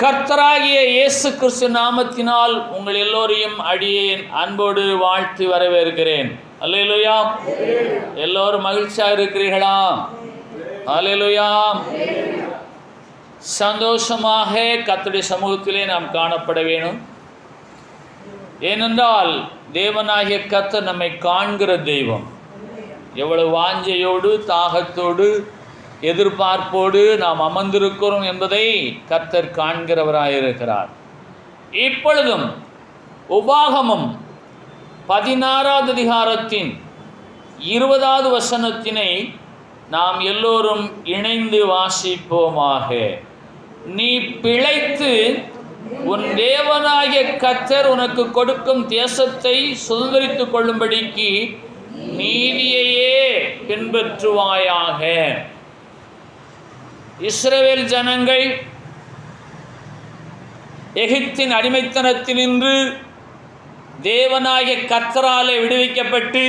கர்த்தராகிய இயேசு கிறிஸ்து நாமத்தினால் உங்கள் எல்லோரையும் அடியேன் அன்போடு வாழ்த்து வரவேற்கிறேன். அல்லேலூயா. எல்லோரும் மகிழ்ச்சியாக இருக்கிறீர்களா? அல்லேலூயா. சந்தோஷமாக கர்த்தருடைய சமூகத்திலே நாம் காணப்பட வேணும். ஏனென்றால் தேவனாகிய கர்த்தர் நம்மை காண்கிற தெய்வம். எவ்வளவு வாஞ்சையோடு தாகத்தோடு எதிர்பார்ப்போடு நாம் அமர்ந்திருக்கிறோம் என்பதை கர்த்தர் காண்கிறவராயிருக்கிறார். இப்பொழுதும் உபாகமம் 16வது அதிகாரத்தின் 20வது வசனத்தினை நாம் எல்லோரும் இணைந்து வாசிப்போமாக. நீ பிழைத்து உன் தேவனாகிய கர்த்தர் உனக்கு கொடுக்கும் தேசத்தை சுதந்தரித்துக் கொள்ளும்படிக்கு நீதியையே பின்பற்றுவாயாக. இஸ்ரவேல் ஜனங்கள் எகிப்தின் அடிமைத்தனத்தினின்று தேவனாகிய கர்த்தராலே விடுவிக்கப்பட்டு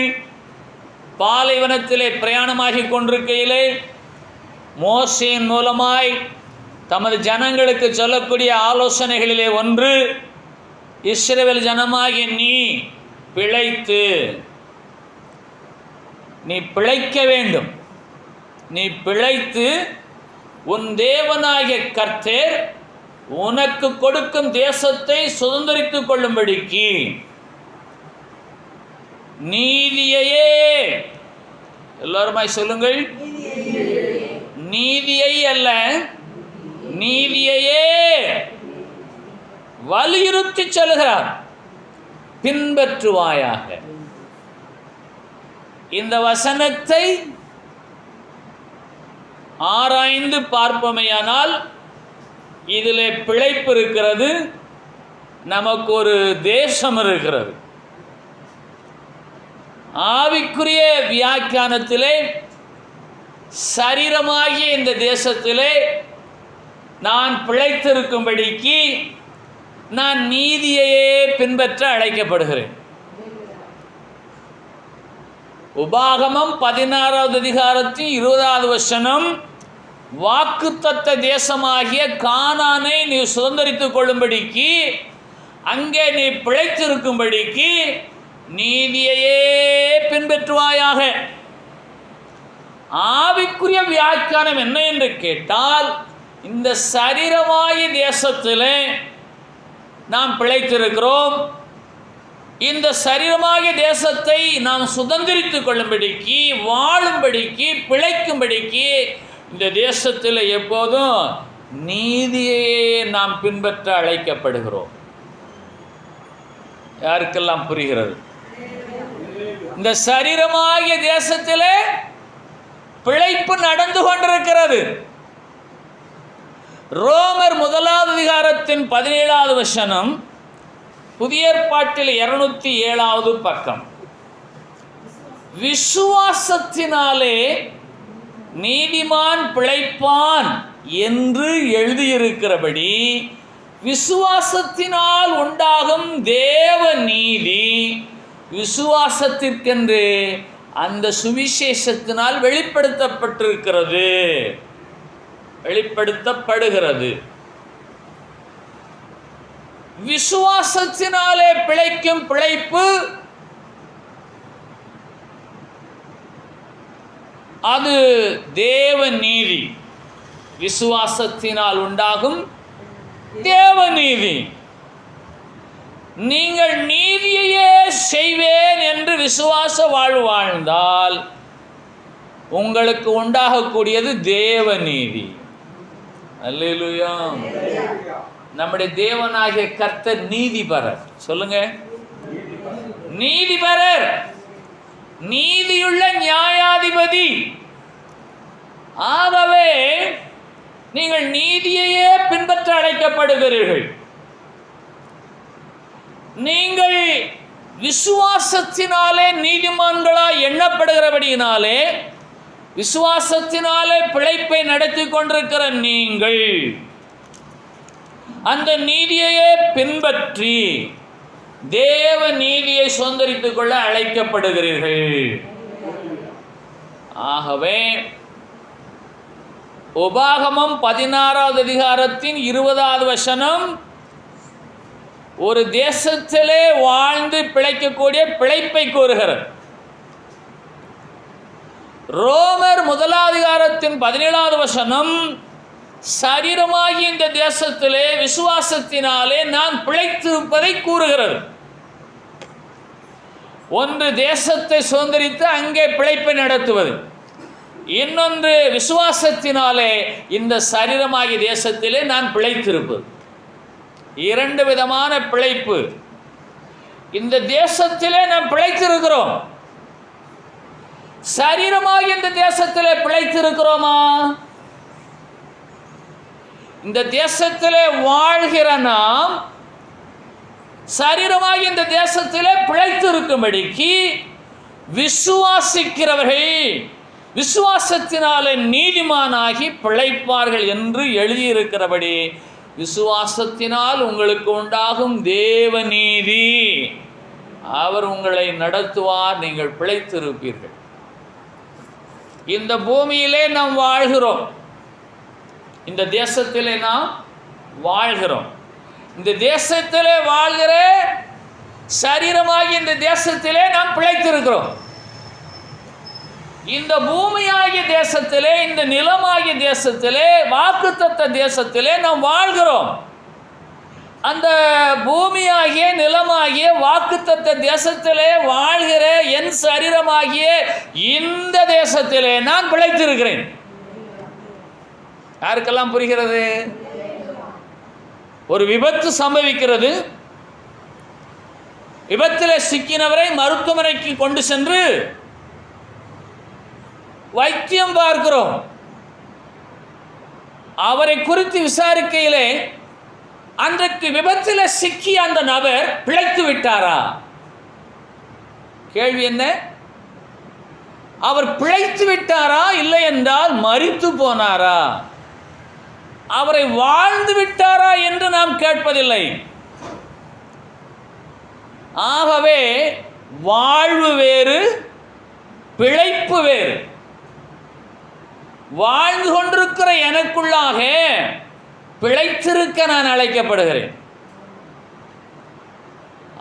பாலைவனத்திலே பிரயாணமாகி கொண்டிருக்கையிலே மோசேயின் மூலமாய் தமது ஜனங்களுக்கு சொல்லக்கூடிய ஆலோசனைகளிலே ஒன்று, இஸ்ரவேல் ஜனமாகிய நீ பிழைத்து, நீ பிழைக்க வேண்டும். நீ பிழைத்து உன் தேவனாகிய கர்த்தர் உனக்கு கொடுக்கும் தேசத்தை சுதந்தரித்துக் கொள்ளும்படிக்கு நீதியையே, எல்லோருமாய் சொல்லுங்கள், நீதியை அல்ல, நீதியையே வலியுறுத்தி சொல்கிறார், பின்பற்றுவாயாக. இந்த வசனத்தை ஆராய்ந்து பார்ப்போமேயானால் இதிலே பிழைப்பு இருக்கிறது, நமக்கு ஒரு தேசம் இருக்கிறது. ஆவிக்குரிய வியாக்கியானத்திலே சரீரமாகிய இந்த தேசத்திலே நான் பிழைத்திருக்கும்படிக்கு நான் நீதியையே பின்பற்ற அழைக்கப்படுகிறேன். உபாகமம் 16வது அதிகாரத்தின் 20வது வசனம், வாக்குத்தத்த தேசமாகிய கானானை நீ சுதந்தரித்துக் கொள்ளும்படிக்கு, அங்கே நீ பிழைத்திருக்கும்படிக்கு நீதியையே பின்பற்றுவாயாக. ஆவிக்குரிய வியாக்கியானம் என்ன என்று கேட்டால், இந்த சரீரமாகிய தேசத்திலே நாம் பிழைத்திருக்கிறோம். இந்த சரீரமாகிய தேசத்தை நாம் சுதந்திரித்துக் கொள்ளும்படிக்கு, வாழும்படிக்கு, பிழைக்கும்படிக்கு இந்த தேசத்தில் எப்போதும் நீதியை நாம் பின்பற்ற அழைக்கப்படுகிறோம். யாருக்கெல்லாம் புரிகிறது? இந்த சரீரமாகிய தேசத்திலே பிழைப்பு நடந்து கொண்டிருக்கிறது. ரோமர் 1வது அதிகாரத்தின் 17வது வசனம், புதிய ஏற்பாட்டில் 207வது பக்கம், விசுவாசத்தினாலே நீதிமான் பிழைப்பான் என்று எழுதியிருக்கிறபடி விசுவாசத்தினால் உண்டாகும் தேவ நீதி விசுவாசத்திற்கென்று அந்த சுவிசேஷத்தினால் வெளிப்படுத்தப்பட்டிருக்கிறது, வெளிப்படுத்தப்படுகிறது. விசுவாசத்தினாலே பிழைக்கும் பிழைப்பு அது தேவ நீதி, விசுவாசத்தினால் உண்டாகும் தேவ நீதி. நீங்கள் நீதியையே செய்வேன் என்று விசுவாச வாழ்வு வாழ்ந்தால் உங்களுக்கு உண்டாகக்கூடியது தேவ நீதி. அல்லேலூயா. நம்முடைய தேவனாகிய கர்த்தர் நீதிபரர். சொல்லுங்க, நீதிபரர், நீதியுள்ள நியாயாதிபதி. ஆகவே நீங்கள் நீதியையே பின்பற்ற அழைக்கப்படுகிறீர்கள். நீங்கள் விசுவாசத்தினாலே நீதிமான்களாய் எண்ணப்படுகிறபடியினாலே, விசுவாசத்தினாலே பிழைப்பை நடத்தி கொண்டிருக்கிற நீங்கள் அந்த நீதியையே பின்பற்றி தேவ நீதியை சுதந்தரித்துக் கொள்ள அழைக்கப்படுகிறீர்கள். ஆகவே உபாகமம் 16வது அதிகாரத்தின் 20வது வசனம் ஒரு தேசத்திலே வாழ்ந்து பிழைக்கக்கூடிய பிழைப்பை கூறுகிறது. ரோமர் 1வது அதிகாரத்தின் 17வது வசனம் சரீரமாகி இந்த தேசத்திலே விசுவாசத்தினாலே நான் பிழைத்திருப்பதை கூறுகிறது. ஒன்று தேசத்தை சுதந்திரித்து அங்கே பிழைப்பை நடத்துவது, இன்னொன்று விசுவாசத்தினாலே இந்த சரீரமாகிய தேசத்திலே நான் பிழைத்திருப்பது. இரண்டு விதமான பிழைப்பு. இந்த தேசத்திலே நாம் பிழைத்திருக்கிறோம். சரீரமாகிய இந்த தேசத்திலே பிழைத்திருக்கிறோமா? இந்த தேசத்திலே வாழ்கிற நாம் சரீரமாகி இந்த தேசத்திலே பிழைத்திருக்கும்படிக்கு விசுவாசிக்கிறவர்கள் விசுவாசத்தினாலே நீதிமானாகி பிழைப்பார்கள் என்று எழுதியிருக்கிறபடி விசுவாசத்தினால் உங்களுக்கு உண்டாகும் தேவநீதி, அவர் உங்களை நடத்துவார், நீங்கள் பிழைத்திருப்பீர்கள். இந்த பூமியிலே நாம் வாழ்கிறோம், இந்த தேசத்திலே நாம் வாழ்கிறோம். இந்த தேசத்திலே வாழ்கிற சரீரமாகி இந்த தேசத்திலே நாம் பிழைத்திருக்கிறோம். இந்த பூமியாகிய தேசத்திலே, இந்த நிலமாகிய தேசத்திலே, வாக்குத்தத்த தேசத்திலே நாம் வாழ்கிறோம். அந்த பூமியாகிய நிலமாகிய வாக்குத்தத்த தேசத்திலே வாழ்கிற என் சரீரமாகிய இந்த தேசத்திலே நான் பிழைத்திருக்கிறேன். யாருக்கெல்லாம் புரிகிறது? ஒரு விபத்து சம்பவிக்கிறது. விபத்தில் சிக்கினவரை மருத்துவமனைக்கு கொண்டு சென்று வைத்தியம் பார்க்கிறோம். அவரை குறித்து விசாரிக்கையிலே அன்றைக்கு விபத்தில் சிக்கிய அந்த நபர் பிழைத்து விட்டாரா? கேள்வி என்ன? அவர் பிழைத்து விட்டாரா, இல்லை என்றால் மரித்து போனாரா? அவரை வாழ்ந்து விட்டாரா என்று நாம் கேட்பதில்லை. ஆகவே வாழ்வு வேறு, பிழைப்பு வேறு. வாழ்ந்து கொண்டிருக்கிற எனக்குள்ளாக பிழைத்திருக்க நான் அழைக்கப்படுகிறேன்.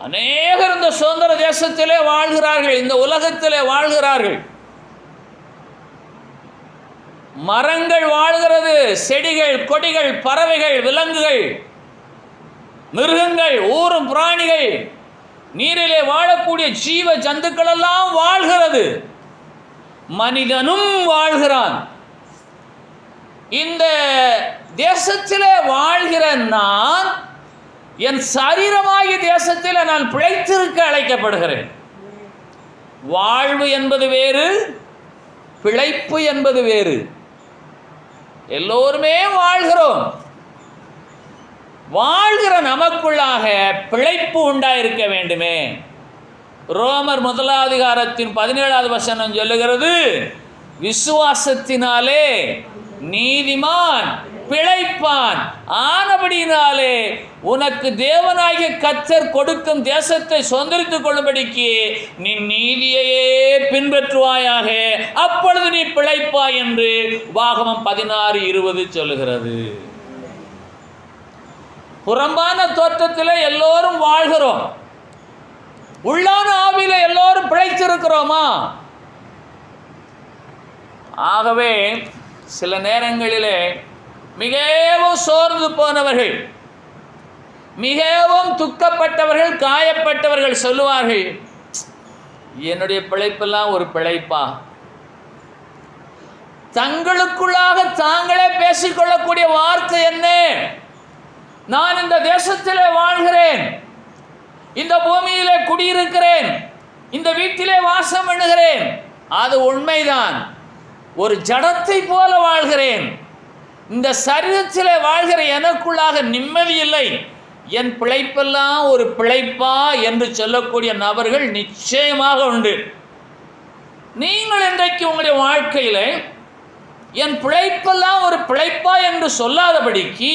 அநேகர் இந்த சுதந்திர தேசத்திலே வாழ்கிறார்கள், இந்த உலகத்திலே வாழ்கிறார்கள். மரங்கள் வாழ்கிறது, செடிகள், கொடிகள், பறவைகள், விலங்குகள், மிருகங்கள், ஊரும் பிராணிகள், நீரிலே வாழக்கூடிய ஜீவ ஜந்துக்கள் எல்லாம் வாழ்கிறது. மனிதனும் வாழ்கிறான். இந்த தேசத்திலே வாழ்கிற நான் என் சரீரமாகிய தேசத்தில் நான் பிழைத்திருக்க அழைக்கப்படுகிறேன். வாழ்வு என்பது வேறு, பிழைப்பு என்பது வேறு. எல்லோருமே வாழ்கிறோம். வாழ்கிற நமக்குள்ளாக பிழைப்பு உண்டாயிருக்க வேண்டுமே. ரோமர் 1வது அதிகாரத்தின் 17வது வசனம் சொல்லுகிறது, விசுவாசத்தினாலே நீதிமான் பிழைப்பான். ஆனபடியினாலே உனக்கு தேவனாகிய கர்த்தர் கொடுக்கும் தேசத்தை சுதந்திரித்துக் கொள்ளும்படிக்கு நீ நீதியையே பின்பற்றுவாயாக, அப்பொழுது நீ பிழைப்பாய் என்று உபாகமம் 16:20 சொல்லுகிறது. புறம்பான தோற்றத்தில் எல்லோரும் வாழ்கிறோம். உள்ளான ஆவியில எல்லோரும் பிழைத்திருக்கிறோமா? ஆகவே சில நேரங்களிலே மிகவும் சோர்ந்து போனவர்கள், மிகவும் துக்கப்பட்டவர்கள், காயப்பட்டவர்கள் சொல்லுவார்கள், என்னுடைய பிழைப்பெல்லாம் ஒரு பிழைப்பா? தங்களுக்குள்ளாக தாங்களே பேசிக்கொள்ளக்கூடிய வார்த்தை என்ன? நான் இந்த தேசத்திலே வாழ்கிறேன், இந்த பூமியிலே குடியிருக்கிறேன், இந்த வீட்டிலே வாசம் பண்ணுகிறேன், அது உண்மைதான். ஒரு ஜடத்தை போல வாழ்கிறேன். இந்த சரீரத்திலே வாழ்கிற எனக்குள்ளாக நிம்மதி இல்லை. என் பிழைப்பெல்லாம் ஒரு பிழைப்பா என்று சொல்லக்கூடிய நபர்கள் நிச்சயமாக உண்டு. நீங்கள் இன்றைக்கு உங்களுடைய வாழ்க்கையில் என் பிழைப்பெல்லாம் ஒரு பிழைப்பா என்று சொல்லாதபடிக்கு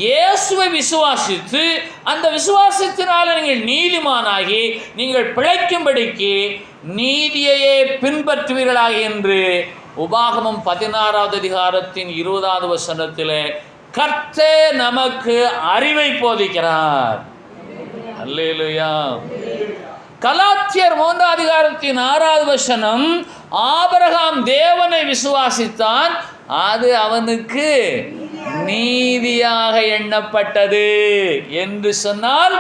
இயேசுவை விசுவாசித்து அந்த விசுவாசத்தினால் நீங்கள் நீதிமானாகி நீங்கள் பிழைக்கும்படிக்கு நீதியையே பின்பற்றுவீர்களாக என்று உபாகமம் 16வது அதிகாரத்தின் 20வது வசனத்திலே கர்த்தர் நமக்கு அறிவை போதிக்கிறார். அல்லேலூயா. கலாத்தியர் 3வது அதிகாரத்தின் 6வது வசனம், ஆபிரகாம் தேவனை விசுவாசித்தான், அது அவனுக்கு நீதியாக எண்ணப்பட்டது என்று சொன்னால்,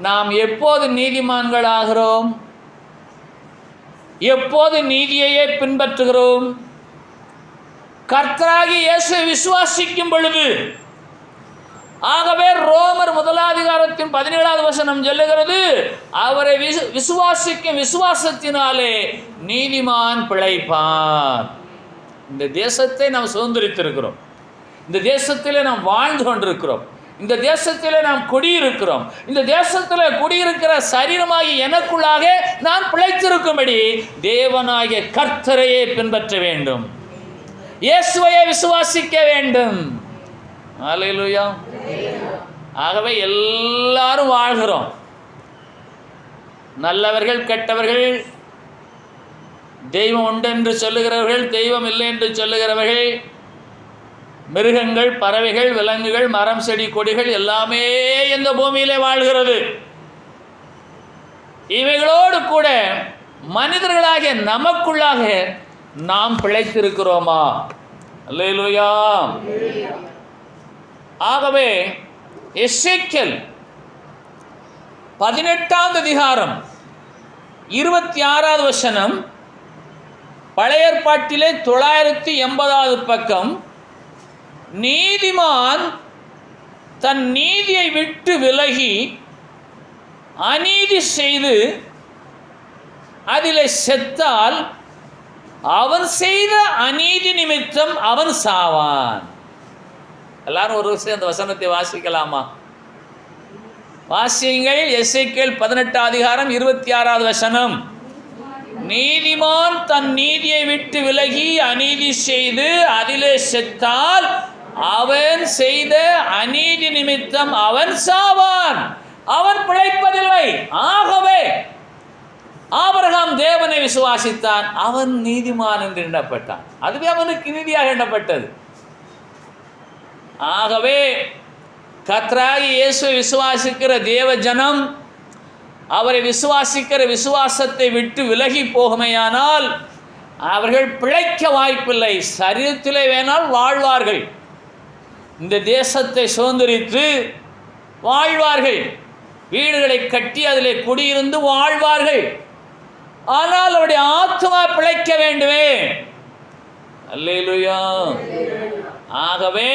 நாம் எப்போது நீதிமான்கள் ஆகிறோம்? எப்போது நீதியையே பின்பற்றுகிறோம்? கர்த்தராகிய இயேசுவை விசுவாசிக்கும் பொழுது. ஆகவே ரோமர் 1வது அதிகாரத்தின் 17வது வசனம் சொல்லுகிறது, அவரை விசுவாசிக்கும் விசுவாசத்தினாலே நீதிமான் பிழைப்பான். இந்த தேசத்தை நாம் சுதந்திரித்திருக்கிறோம். இந்த தேசத்திலே நாம் வாழ்ந்து கொண்டிருக்கிறோம். இந்த தேசத்திலே நாம் குடியிருக்கிறோம். இந்த தேசத்தில் குடியிருக்கிற சரீரமாகி எனக்குள்ளாக நான் பிழைத்திருக்கும்படி தேவனாகிய கர்த்தரையே பின்பற்ற வேண்டும். இயேசுவையே விசுவாசிக்க வேண்டும். அல்லேலூயா. ஆகவே எல்லாரும் வாழ்கிறோம். நல்லவர்கள், கெட்டவர்கள், தெய்வம் உண்டு என்று சொல்லுகிறவர்கள், தெய்வம் இல்லை என்று சொல்லுகிறவர்கள், மிருகங்கள், பறவைகள், விலங்குகள், மரம், செடி, கொடிகள் எல்லாமே இந்த பூமியிலே வாழ்கிறது. இவைகளோடு கூட மனிதர்களாகிய நமக்குள்ளாக நாம் பிழைத்திருக்கிறோமா? அல்லேலூயா. ஆகவே எசேக்கியேல் 18வது அதிகாரம் 26வது வசனம், பழைய ஏற்பாட்டிலே 980வது பக்கம், நீதிமான் தன் நீதியை விட்டு விலகி அநீதி செய்து அதில் செத்தால் அவன் செய்த அநீதி நிமித்தம் அவன் சாவான். எல்லாரும் ஒரு விஷயம் அந்த வசனத்தை வாசிக்கலாமா? வாசியுங்கள். எசேக்கியேல் 18வது அதிகாரம் 26வது வசனம், நீதிமான் தன் நீதியை விட்டு விலகி அநீதி செய்து அதிலே செத்தால் அவன் செய்த அநீதி நிமித்தம் அவன் சாவான், அவன் பிழைப்பதில்லை. ஆகவே ஆபிரகாம் தேவனை விசுவாசித்தான், அவன் நீதிமான் என்று எண்ணப்பட்டான். அதுவே அவனுக்கு நீதியாக எண்ணப்பட்டது. ஆகவே கர்த்தராகிய இயேசுவை விசுவாசிக்கிற தேவ ஜனம், அவரை விசுவாசிக்கிற விசுவாசத்தை விட்டு விலகி போகுமையானால் அவர்கள் பிழைக்க வாய்ப்பில்லை. சரீரத்திலே வேணால் வாழ்வார்கள், இந்த தேசத்தை சுதந்திரித்து வாழ்வார்கள், வீடுகளை கட்டி அதிலே குடியிருந்து வாழ்வார்கள். ஆனால் அவருடைய ஆத்மா பிழைக்க வேண்டுமே. அல்லேலூயா. ஆகவே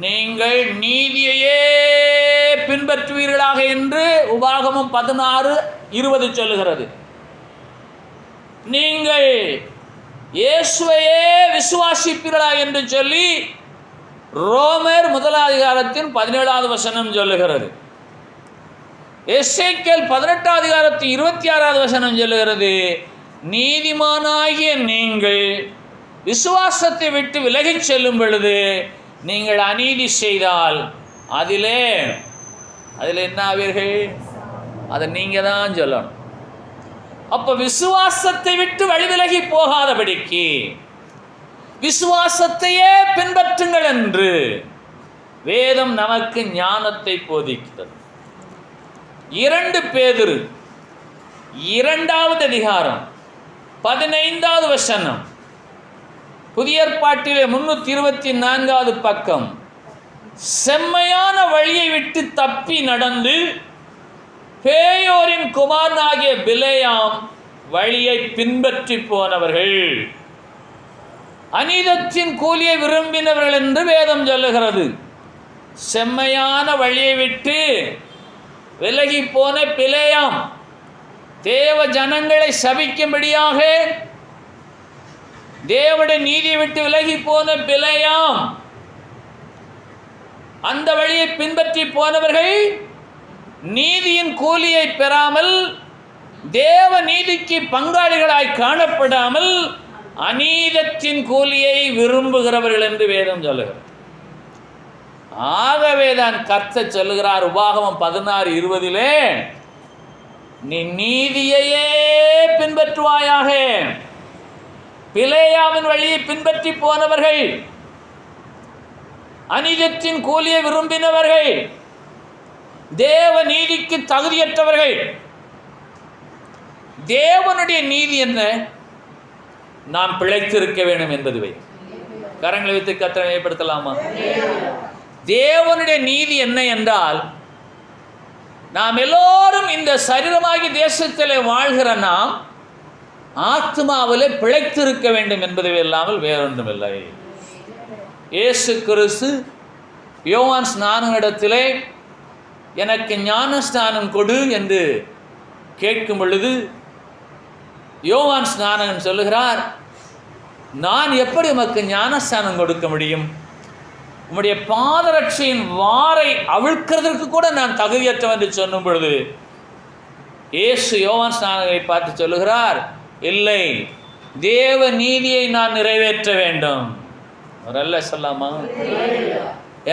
நீங்கள் நீதியையே பின்பற்றுவீர்களாக என்று உபாகமம் 16:20 சொல்லுகிறது. நீங்கள் இயேசுவையே விசுவாசிப்பீர்களா என்று சொல்லி ரோமர் 1வது அதிகாரத்தின் 17வது வசனம் சொல்லுகிறது. எசேக்கியேல் 18வது அதிகாரத்தின் 26வது வசனம் சொல்லுகிறது, நீதிமானாகிய நீங்கள் விசுவாசத்தை விட்டு விலகிச் செல்லும் பொழுது நீங்கள் அநீதி செய்தால் அதில் என்ன ஆவீர்கள்? அதை நீங்கள் தான் சொல்லணும். அப்போ விசுவாசத்தை விட்டு வழிவிலகி போகாதபடிக்கு விசுவாசத்தையே பின்பற்றுங்கள் என்று வேதம் நமக்கு ஞானத்தை போதிக்கிறது. 2 பேதுரு 2வது அதிகாரம் 15வது வசனம், புதிய ஏற்பாட்டிலே 324வது பக்கம், செம்மையான வழியை விட்டு தப்பி நடந்து பேயோரின் குமாரனாகிய பிலேயாம் வழியை பின்பற்றி போனவர்கள் அநீதத்தின் கூலியை விரும்பினவர்கள் என்று வேதம் சொல்லுகிறது. செம்மையான வழியை விட்டு விலகி போன பிலேயாம், தேவ ஜனங்களை சபிக்கும்படியாக தேவனுடைய நீதியை விட்டு விலகி போன பிலேயாம், அந்த வழியை பின்பற்றி போனவர்கள் நீதியின் கூலியை பெறாமல், தேவ நீதிக்கு பங்காளிகளாய் காணப்படாமல் அநீதத்தின் கூலியை விரும்புகிறவர்கள் என்று வேதம் சொல்லுகிறது. ஆகவே தான் கர்த்தர் சொல்லுகிறார் உபாகமம் 16:20, நீ நீதியையே பின்பற்றுவாயாக. பிலேயாவின் வழியை பின்பற்றி போனவர்கள், அநீதியின் கூலியை விரும்பினவர்கள், தேவ நீதிக்கு தகுதியற்றவர்கள். தேவனுடைய நீதி என்ன? நாம் பிழைத்திருக்க வேண்டும் என்பதுவே. கரங்களை வைத்து கர்த்தரை மையப்படுத்தலாமா? தேவனுடைய நீதி என்ன என்றால், நாம் எல்லோரும் இந்த சரீரமாகி தேசத்திலே வாழ்கிற நாம் ஆத்மாவிலே பிழைத்திருக்க வேண்டும் என்பதுவே இல்லாமல் வேறொன்றுமில்லை. இயேசு கிறிஸ்து யோவான் ஸ்நானனிடத்திலே எனக்கு ஞான ஸ்நானம் கொடு என்று கேட்கும் பொழுது யோவான் ஸ்நானகன் சொல்லுகிறார், நான் எப்படி உமக்கு ஞானஸ்நானம் கொடுக்க முடியும்? உம்முடைய பாதரட்சையின் வாரை அவிழ்க்கிறதுக்கு கூட நான் தகுதியற்றவன் என்று சொன்னும் பொழுது இயேசு யோவான் ஸ்நானகனை பார்த்து சொல்லுகிறார், இல்லை, தேவ நீதியை நான் நிறைவேற்ற வேண்டும். அவரல்ல சொல்லாமா,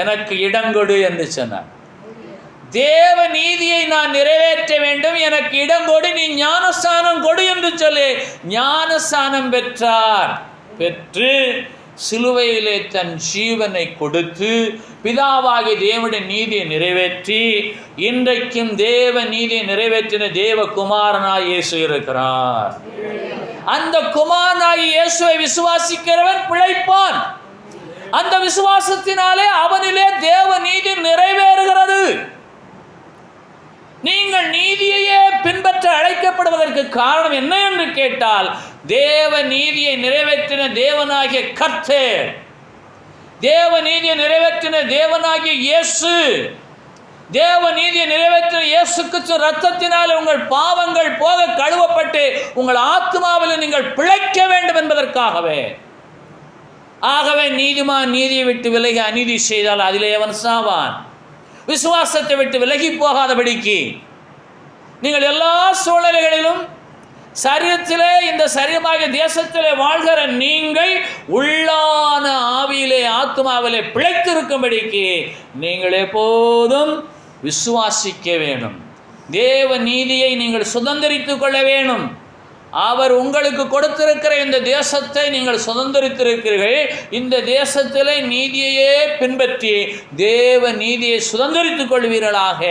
எனக்கு இடங்கொடு என்று சொன்னார். தேவ நீதியை நான் நிறைவேற்ற வேண்டும், எனக்கு இடங்கொடு, நீ ஞானஸ்நானம் கொடு என்று சொல்லி ஞானஸ்நானம் பெற்றார். பெற்று சிலுவையிலே தன் ஜீவனை கொடுத்து பிதாவாகிய தேவனுடைய நீதியை நிறைவேற்றி இன்றைக்கும் தேவ நீதியை நிறைவேற்றின தேவ குமாரனாய் இயேசு இருக்கிறார். அந்த குமாரனாய் இயேசுவை விசுவாசிக்கிறவன் பிழைப்பான். அந்த விசுவாசத்தினாலே அவனிலே தேவ நீதி நிறைவேறுகிறது. நீங்கள் நீதியையே பின்பற்ற அழைக்கப்படுவதற்கு காரணம் என்ன என்று கேட்டால், தேவ நீதியை நிறைவேற்றின தேவனாகிய கர்த்தர், தேவ நீதியை நிறைவேற்றின தேவனாகிய இயேசு, தேவ நீதியை நிறைவேற்றின இயேசு கிறிஸ்து ரத்தத்தினால் உங்கள் பாவங்கள் போக கழுவப்பட்டு உங்கள் ஆத்மாவில் நீங்கள் பிழைக்க வேண்டும் என்பதற்காகவே. ஆகவே நீதிமான் நீதியை விட்டு விலகி அநீதி செய்தால் அதிலே அவன் சாவான். விசுவாசத்தை விட்டு விலகி போகாதபடிக்கு நீங்கள் எல்லா சூழ்நிலைகளிலும் சரீரத்திலே, இந்த சரீரமாகிய தேசத்திலே வாழ்கிற நீங்கள் உள்ளான ஆவியிலே ஆத்மாவிலே பிழைத்திருக்கும்படிக்கு நீங்கள் எப்போதும் விசுவாசிக்க வேண்டும். தேவ நீதியை நீங்கள் சுதந்திரித்துக் கொள்ள வேண்டும். அவர் உங்களுக்கு கொடுத்திருக்கிற இந்த தேசத்தை நீங்கள் சுதந்திரித்திருக்கிறீர்கள். இந்த தேசத்திலே நீதியையே பின்பற்றி தேவ நீதியை சுதந்திரித்துக் கொள்வீர்களாக.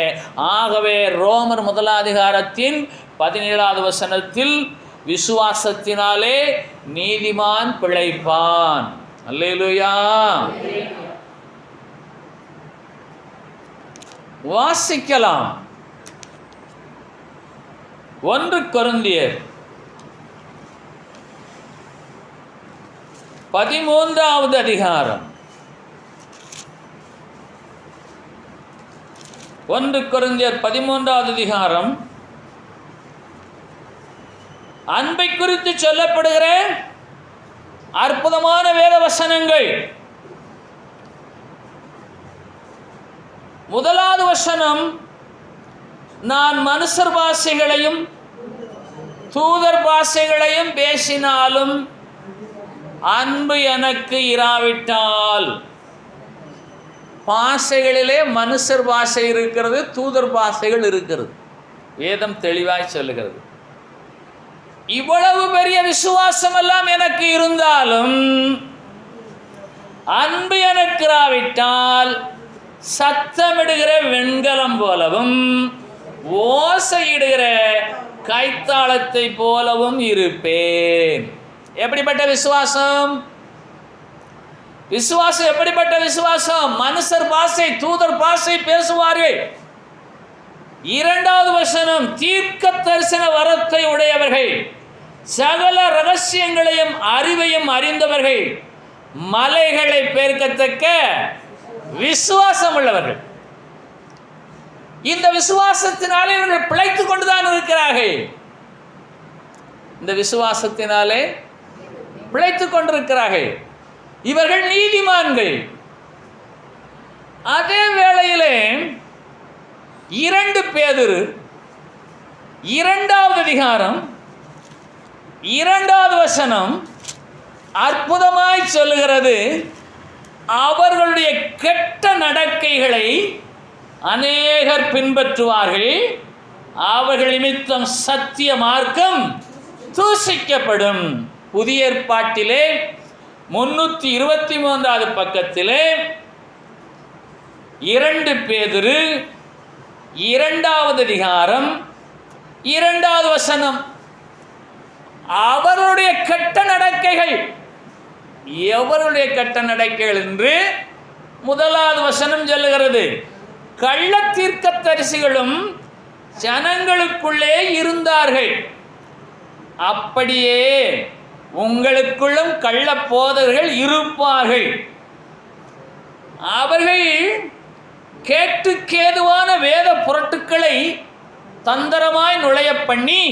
ஆகவே ரோமர் 1 வசனத்தில் விசுவாசத்தினாலே நீதிமான் பிழைப்பான். அல்லேலூயா. வாசிக்கலாம். 1 கொரிந்தியர் 13வது அதிகாரம். 1 கொரிந்தியர் 13வது அதிகாரம் அன்பை குறித்து சொல்லப்படுகிற அற்புதமான வேத வசனங்கள். 1வது வசனம், நான் மனுஷர் பாஷைகளையும் தூதர் பாஷைகளையும் பேசினாலும் அன்பு எனக்கு இராவிட்டால். பாஷைகளிலே மனுஷர் பாஷை இருக்கிறது, தூதர் பாஷைகள் இருக்கிறது. வேதம் தெளிவாய் சொல்லுகிறது. இவ்வளவு பெரிய விசுவாசம் எல்லாம் எனக்கு இருந்தாலும் அன்பு எனக்கு இராவிட்டால் சத்தமிடுகிற வெண்கலம் போலவும் ஓசையிடுகிற கைத்தாளத்தை போலவும் இருப்பேன். எப்படிப்பட்ட விசுவாசம்? விசுவாசம் எப்படிப்பட்ட விசுவாசம்? மனுஷர் பாஷை தூதர் பாஷை பேசுவார்கள். 2வது வசனம், தீர்க்க தரிசன வரத்தை உடையவர்கள், சகல ரகசியங்களையும் அறிவையும் அறிந்தவர்கள், மலைகளை பெயர்க்கத்தக்க விசுவாசம் உள்ளவர்கள். இந்த விசுவாசத்தினாலே இவர்கள் பிழைத்துக் கொண்டுதான் இருக்கிறார்கள். இந்த விசுவாசத்தினாலே பிழைத்துக் கொண்டிருக்கிறார்கள். இவர்கள் நீதிமான்கள். அதே வேளையிலே 2 பேதுரு 2வது அதிகாரம் 2வது வசனம் அற்புதமாய் சொல்லுகிறது, அவர்களுடைய கெட்ட நடக்கைகளை அநேகர் பின்பற்றுவார்கள், அவர்கள் நிமித்தம் சத்திய மார்க்கம் தூஷிக்கப்படும். புதிய ஏற்பாட்டிலே 323வது பக்கத்திலே 2 பேதுரு 2வது அதிகாரம் 2வது வசனம், அவருடைய கெட்ட நடக்கைகள், எவருடைய கெட்ட நடக்கைகள் என்று 1வது வசனம் சொல்லுகிறது. கள்ள தீர்க்கதரிசிகளும் ஜனங்களுக்குள்ளே இருந்தார்கள், அப்படியே உங்களுக்குள்ளும் கள்ள போதகர்கள் இருப்பார்கள். அவர்கள் கேட்டுக்கேதுவான வேத புரட்டுக்களை தந்திரமாய் நுழைய பண்ணி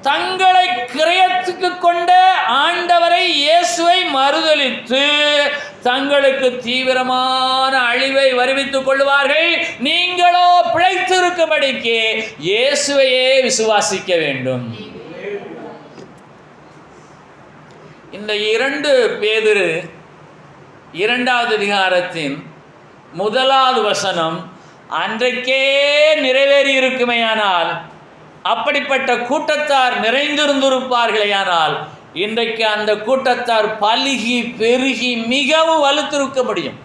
தங்களை கிரயத்துக்கு கொண்ட ஆண்டவரை இயேசுவை மறுதலித்து தங்களுக்கு தீவிரமான அழிவை வருவித்துக் கொள்வார்கள். நீங்களோ பிழைத்திருக்கும்படிக்கு இயேசுவையே விசுவாசிக்க வேண்டும். இந்த 2 பேதுரு 2வது அதிகாரத்தின் 1வது வசனம் அன்றைக்கே நிறைவேறி இருக்குமேயானால், அப்படிப்பட்ட கூட்டத்தார் நிறைந்திருந்திருப்பார்களேயானால், இன்றைக்கு அந்த கூட்டத்தார் பலுகி பெருகி மிகவும் வலுத்திருக்க முடியும்.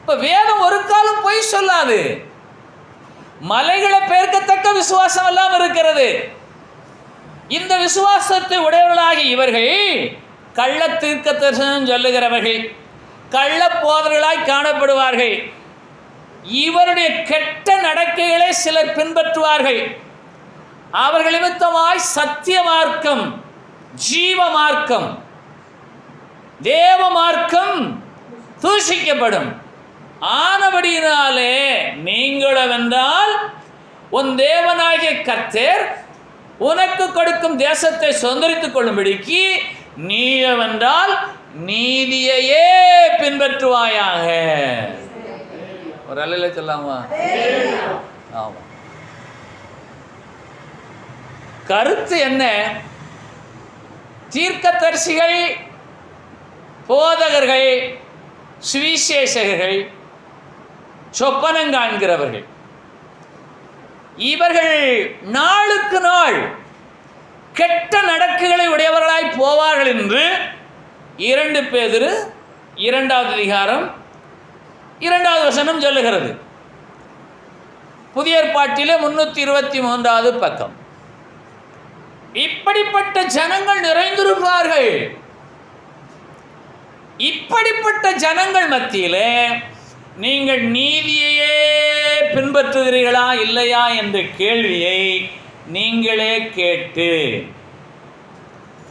இப்போ வேதம் ஒரு காலம் பொய் சொல்லாது. மலைகளை பெயர்க்கத்தக்க விசுவாசம் எல்லாம் இருக்கிறது. இந்த விசுவாசத்தை உடையவர்களாகி இவர்கள் கள்ள தீர்க்கதரிசனம் சொல்லுகிறவர்கள், கள்ள போதர்களாய் காணப்படுவார்கள். இவருடைய கெட்ட நடக்கைகளை சிலர் பின்பற்றுவார்கள். அவர்கள் நிமித்தமாய் சத்திய மார்க்கம், ஜீவ மார்க்கம், தேவ மார்க்கம் தூஷிக்கப்படும். ஆனபடியினாலே நீங்களவென்றால் உன் தேவனாகிய கர்த்தர் உனக்கு கொடுக்கும் தேசத்தை சுதந்திரித்துக் கொள்ளும்படிக்கு நீயவென்றால் நீதியையே பின்பற்றுவாயாக. ஒரு அல்லையில சொல்லாமா? ஆமா. கருத்து என்ன? தீர்க்கதரிசிகள், போதகர்கள், சுவிசேஷகர்கள், சொப்பனங்காண்கிறவர்கள், இவர்கள் நாளுக்கு நாள் கெட்ட நடக்குகளை உடையவர்களாய் போவார்கள் என்று 2 பேதுரு 2வது அதிகாரம் 2வது வசனம் சொல்லுகிறது. புதிய ஏற்பாட்டிலே 323வது பக்கம். இப்படிப்பட்ட ஜனங்கள் நிறைந்திருப்பார்கள். இப்படிப்பட்ட ஜனங்கள் மத்தியிலே நீங்கள் நீதியையே பின்பற்றுகிறீர்களா இல்லையா என்ற கேள்வியை நீங்களே கேட்டு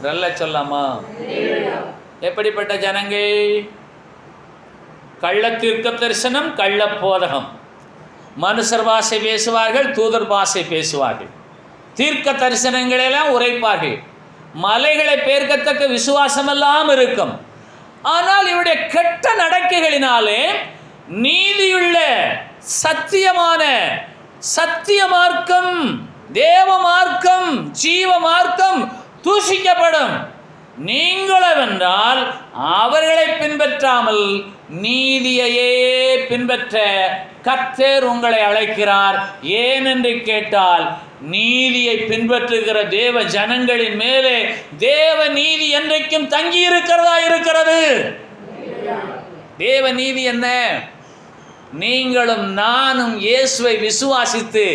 நல்ல சொல்லாமா? எப்படிப்பட்ட ஜனங்கள்? கள்ள தீர்க்க தரிசனம், கள்ள போதகம். மனுஷர் பாஷை பேசுவார்கள், தூதர் பாஷை பேசுவார்கள், தீர்க்க தரிசனங்களெல்லாம் உரைப்பார்கள், மலைகளை பெயர்க்கத்தக்க விசுவாசமெல்லாம் இருக்கும். ஆனால் இவருடைய கெட்ட நடக்கைகளினாலே நீதியுள்ள சத்தியமான சத்திய மார்க்கம், தேவ மார்க்கம், ஜீவ மார்க்கம் தூஷிக்கப்படும். நீங்களவென்றால் அவர்களை பின்பற்றாமல் நீதியையே பின்பற்ற கர்த்தர் உங்களை அழைக்கிறார். ஏனென்று கேட்டால், நீதியை பின்பற்றுகிற தேவ ஜனங்களின் மேலே தேவ நீதி என்றைக்கும் தங்கி இருக்கிறதா இருக்கிறது. தேவ நீதி என்ன? நீங்களும் நானும் இயேசுவை விசுவாசித்து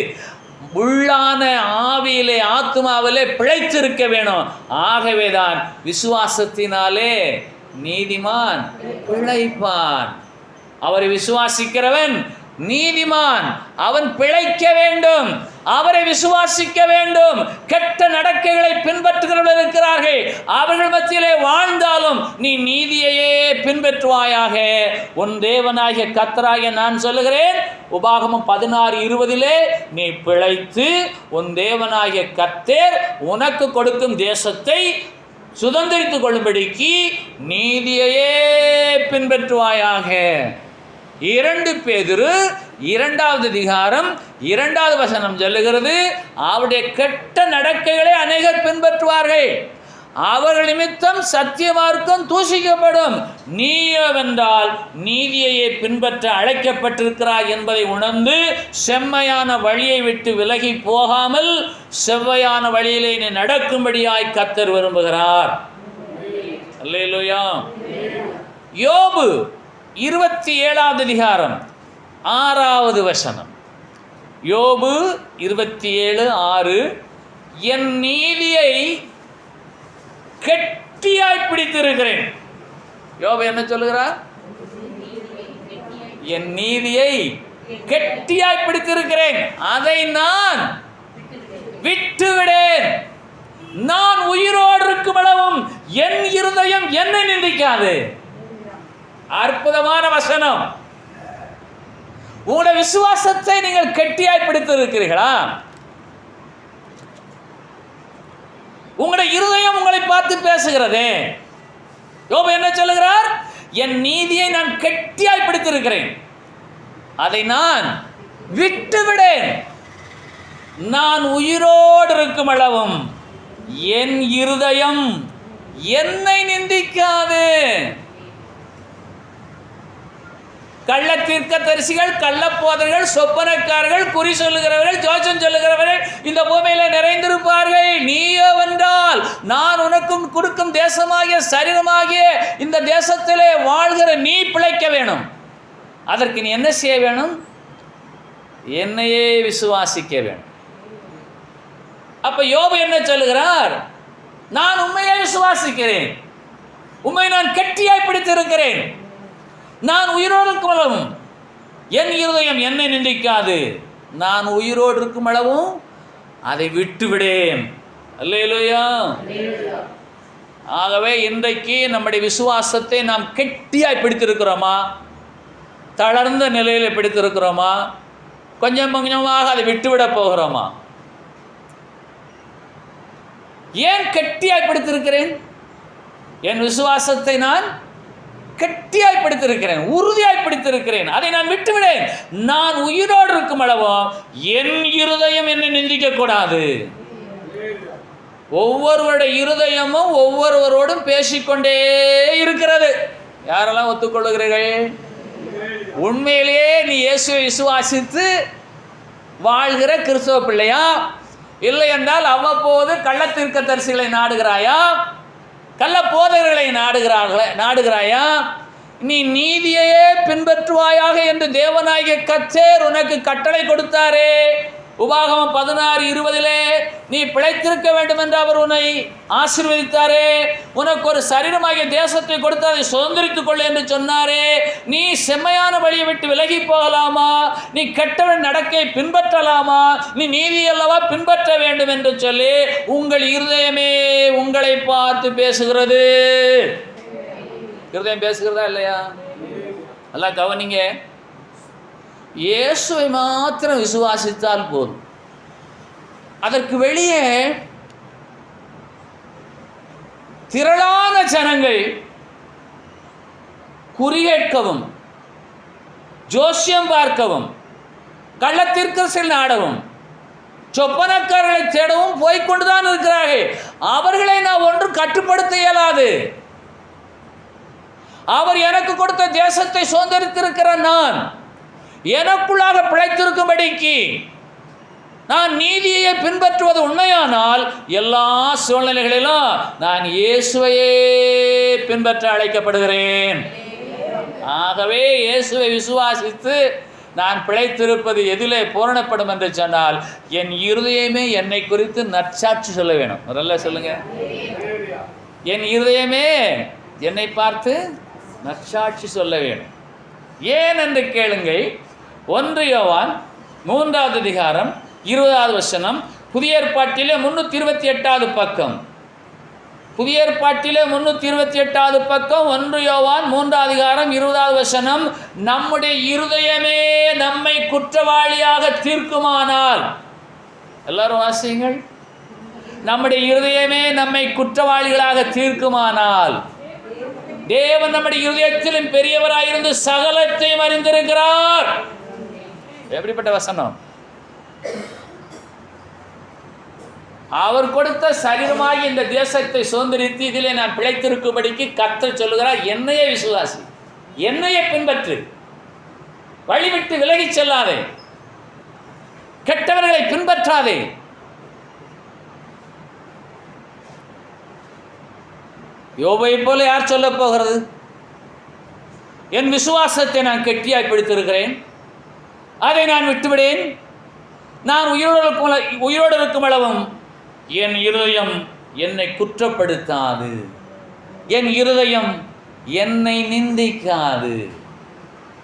உள்ளான ஆவியிலே ஆத்துமாவிலே பிழைத்திருக்க வேணும். ஆகவேதான் விசுவாசத்தினாலே நீதிமான் பிழைப்பான். அவரை விசுவாசிக்கிறவன் நீதிமான், அவன் பிழைக்க வேண்டும், அவரை விசுவாசிக்க வேண்டும். கெட்ட நடக்கைகளை பின்பற்றுகிறவர்கள் இருக்கிறார்கள், அவர்கள் மத்தியிலே வாழ்ந்தாலும் நீ நீதியையே பின்பற்றுவாயாக. உன் தேவனாகிய கர்த்தராகிய நான் சொல்லுகிறேன், உபாகமம் 16:20 நீ பிழைத்து உன் தேவனாகிய கர்த்தர் உனக்கு கொடுக்கும் தேசத்தை சுதந்திரித்துக் கொள்ளும்படிக்கு நீதியையே பின்பற்றுவாயாக. 2 பேதுரு 2வது அதிகாரம் 2வது வசனம் சொல்லுகிறது, அவருடைய கெட்ட நடக்கைகளை அநேகர் பின்பற்றுவார்கள். அவர்கள் நிமித்தம் சத்திய மார்க்கம் தூஷிக்கப்படும். நீயோவென்றால் நீதியையே பின்பற்ற அழைக்கப்பட்டிருக்கிறாய் என்பதை உணர்ந்து செம்மையான வழியை விட்டு விலகி போகாமல் செவ்வையான வழியிலே நீ நடக்கும்படியாய் கர்த்தர் விரும்புகிறார். அல்லேலூயா. யோபு 27வது அதிகாரம் 6வது வசனம். யோபு 27:6. என் நீதியை கெட்டியாய் பிடித்திருக்கிறேன். யோபு என்ன சொல்லுகிறார்? என் நீதியை கெட்டியாய் பிடித்திருக்கிறேன், அதை நான் விட்டுவிடேன். நான் உயிரோடு இருக்கும் அளவும் என் இருதயம் என்னை நிந்திக்காது. அற்புதமான வசனம். உங்களுடைய விசுவாசத்தை நீங்கள் கெட்டியாய் பிடித்திருக்கிறீர்களா? உங்களுடைய இருதயம் உங்களை பார்த்து பேசுகிறதே. யோபு என்ன சொல்லுகிறார்? என் நீதியை நான் கெட்டியாய் பிடித்திருக்கிறேன், அதை நான் விட்டுவிடேன். நான் உயிரோடு இருக்கும் அளவும் என் இருதயம் என்னை நிந்திக்காது. கள்ள தீர்க்கதரிசிகள், கள்ளப்போதர்கள், சொப்பனக்காரர்கள், குறி சொல்லுகிறவர்கள், ஜோசம் சொல்லுகிறவர்கள் இந்த பூமியில நிறைந்திருப்பார்கள். நீயோ வென்றால் நான் உனக்கும் கொடுக்கும் தேசமாகிய சரீரமாகிய இந்த தேசத்திலே வாழ்கிற நீ பிழைக்க வேணும். அதற்கு நீ என்ன செய்ய வேணும்? என்னையே விசுவாசிக்க வேணும். அப்ப யோபு என்ன சொல்லுகிறார்? நான் உண்மையை விசுவாசிக்கிறேன், உண்மை நான் கெட்டியாய் பிடித்திருக்கிறேன், நான் உயிரோடு இருக்கும் அளவும் என் இருதயம் என்னை நிந்திக்காது. நான் உயிரோடு இருக்கும் அளவும் அதை விட்டுவிடேன். அல்லேலூயா. ஆகவே இன்றைக்கு நம்முடைய விசுவாசத்தை நாம் கெட்டியாய் பிடித்திருக்கிறோமா? தளர்ந்த நிலையில் பிடித்திருக்கிறோமா? கொஞ்சம் கொஞ்சமாக அதை விட்டுவிட போகிறோமா? ஏன் கெட்டியாய் பிடித்திருக்கிறேன்? என் விசுவாசத்தை நான் கெட்டியாய் பிடித்திருக்கிறேன், உறுதியாய் பிடித்திருக்கிறேன், அதை நான் விட்டுவிடேன். நான் உயிரோடு இருக்கும் அளவும் என் இருதயம் என்னை நிந்திக்க கூடாது. ஒவ்வொருவருடைய இருதயமும் ஒவ்வொருவரோடும் பேசிக்கொண்டே இருக்கிறது. யாரெல்லாம் ஒத்துக்கொள்ளுகிறீர்கள்? உண்மையிலேயே நீ இயேசுவை விசுவாசித்து வாழ்கிற கிறிஸ்தவ பிள்ளையா? இல்லை என்றால் அவ்வப்போது கள்ளத்தீர்க்கதரிசிகளை நாடுகிறாயா? கள்ள போதகர்களை நாடுகிறாயா? நீ நீதியையே பின்பற்றுவாயாக என்று தேவனாகிய கர்த்தர் உனக்கு கட்டளை கொடுத்தாரே. உபாகமம் 16:20 நீ பிழைத்திருக்க வேண்டும் என்று அவர் உன்னை ஆசீர்வதித்தாரே. உனக்கு ஒரு சரீரமாகிய தேசத்தை கொடுத்து அதை சுதந்திரித்துக் கொள் என்று சொன்னாரே. நீ செம்மையான வழியை விட்டு விலகி போகலாமா? நீ கெட்டவன் நடக்கை பின்பற்றலாமா? நீ நீதி அல்லவா பின்பற்ற வேண்டும் என்று சொல்லி உங்கள் இருதயமே உங்களை பார்த்து பேசுகிறது. இருதயம் பேசுகிறதா இல்லையா? நல்லா கவனிங்க. இயேசுவை மாத்திரம் விசுவாசித்தால் போதும். அதற்கு வெளியே திரளான ஜனங்கள் குறிகேட்கவும், ஜோசியம் பார்க்கவும், கள்ளத்தீர்க்கதரிசிகள் நாடவும், சொப்பனக்காரர்களை தேடவும் போய்கொண்டுதான் இருக்கிறார்கள். அவர்களை நான் ஒன்றும் கட்டுப்படுத்த இயலாது. அவர் எனக்கு கொடுத்த தேசத்தை சுதந்திரித்திருக்கிற நான் எனக்குள்ளாக பிழைத்திருக்கும்படிக்கு நான் நீதியை பின்பற்றுவது உண்மையானால் எல்லா சூழ்நிலைகளிலும் நான் இயேசுவையே பின்பற்ற அழைக்கப்படுகிறேன். ஆகவே இயேசுவை விசுவாசித்து நான் பிழைத்திருப்பது எதிலே பூரணப்படும் என்று சொன்னால் என் இருதயமே என்னை குறித்து நற்சாட்சி சொல்ல வேணும். முதல்ல சொல்லுங்க, என் இருதயமே என்னை பார்த்து நற்சாட்சி சொல்ல வேணும். ஏன் என்று கேளுங்கள். 1 யோவான் 3வது அதிகாரம் 20வது வசனம். புதிய ஏற்பாட்டிலே 328வது பக்கம். புதிய ஏற்பாட்டிலே 328வது பக்கம். 1 யோவான் 3வது அதிகாரம் 20வது வசனம். நம்முடைய இருதயமே நம்மை குற்றவாளியாக தீர்க்குமானால், எல்லாரும் வாசியுங்கள். நம்முடைய இருதயமே நம்மை குற்றவாளிகளாக தீர்க்குமானால் தேவன் நம்முடைய இருதயத்திலும் பெரியவராயிருந்து சகலத்தையும் அறிந்திருக்கிறார். எப்படிப்பட்ட வசனம்! அவர் கொடுத்த சரீரமாகி இந்த தேசத்தை சுதந்திரித்து இதிலே நான் பிழைத்திருக்கும்படிக்கு கர்த்தர் சொல்லுகிறார், என்னையே விசுவாசி, என்னையே பின்பற்று, வழிவிட்டு விலகி செல்லாதே, கெட்டவர்களை பின்பற்றாதே. யோபை போல யார் சொல்ல போகிறது? என் விசுவாசத்தை நான் கெட்டியாய் பிடித்திருக்கிறேன், அதை நான் விட்டுவிடேன். நான் உயிரோடு இருக்கும் அளவும் என் இருதயம் என்னை குற்றப்படுத்தாது, என் இருதயம் என்னை நிந்திக்காது.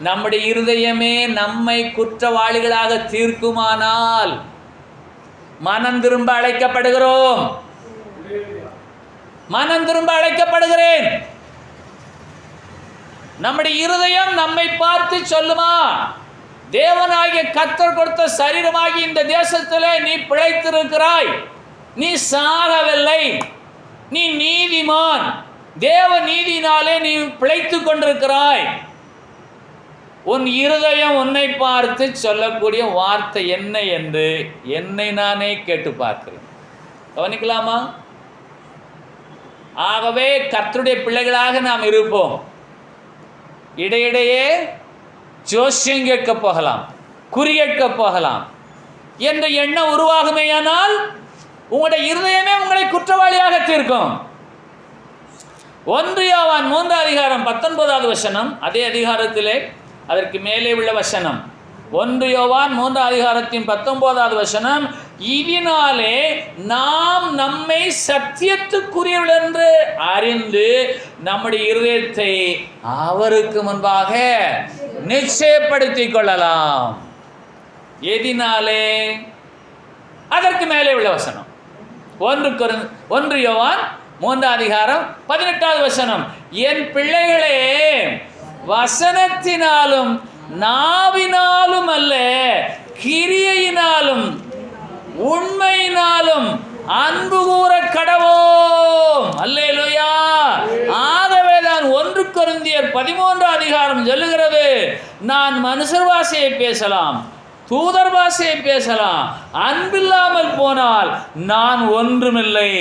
நம்முடைய இருதயமே நம்மை குற்றவாளிகளாக தீர்க்குமானால் மனம் திரும்ப அழைக்கப்படுகிறோம். மனம் திரும்ப அழைக்கப்படுகிறேன். நம்முடைய இருதயம் நம்மை பார்த்து சொல்லுமா, தேவனாகிய கர்த்தர் கொடுத்த சரீரமாகி இந்த தேசத்திலே நீ பிழைத்திருக்கிறாய், நீ சாகவில்லை, நீ நீதிமான், தேவ நீதியினாலே நீ பிழைத்து கொண்டிருக்கிறாய். உன் இருதயம் உன்னை பார்த்து சொல்லக்கூடிய வார்த்தை என்ன என்று என்னை நானே கேட்டு பார்க்கிறேன். கவனிக்கலாமா? ஆகவே கர்த்தருடைய பிள்ளைகளாக நாம் இருப்போம். இடையிடையே ஜோசியம் கேட்க போகலாம், குறி கேட்க போகலாம் என்ற எண்ணம் உருவாகுமேயானால் உங்களுடைய இருதயமே உங்களை குற்றவாளியாக தீர்க்கும். 1 யோவான் 3:19 வசனம், அதே அதிகாரத்திலே அதற்கு மேலே உள்ள வசனம். 1 யோவான் 3:19 வசனம், இதனாலே நாம் நம்மை சத்தியத்துக்குரியவர்கள் என்று அறிந்து நம்முடைய இருதயத்தை அவருக்கு முன்பாக நிச்சயப்படுத்திக் கொள்ளலாம். எதினாலே? அதற்கு மேலே உள்ள வசனம் 1 யோவான் 3:18 வசனம், என் பிள்ளைகளே, வசனத்தினாலும் நாவினாலும் அல்ல, கிரியையினாலும் உண்மையினாலும் அன்பு கூற கடவோம். அல்லேலூயா. ஆகவே தான் 1 கொரிந்தியர் 13 சொல்லுகிறது, நான் மனுஷர் பாஷையை பேசலாம், தூதர் பாஷையை பேசலாம், அன்பில்லாமல் போனால் நான் ஒன்றுமில்லை.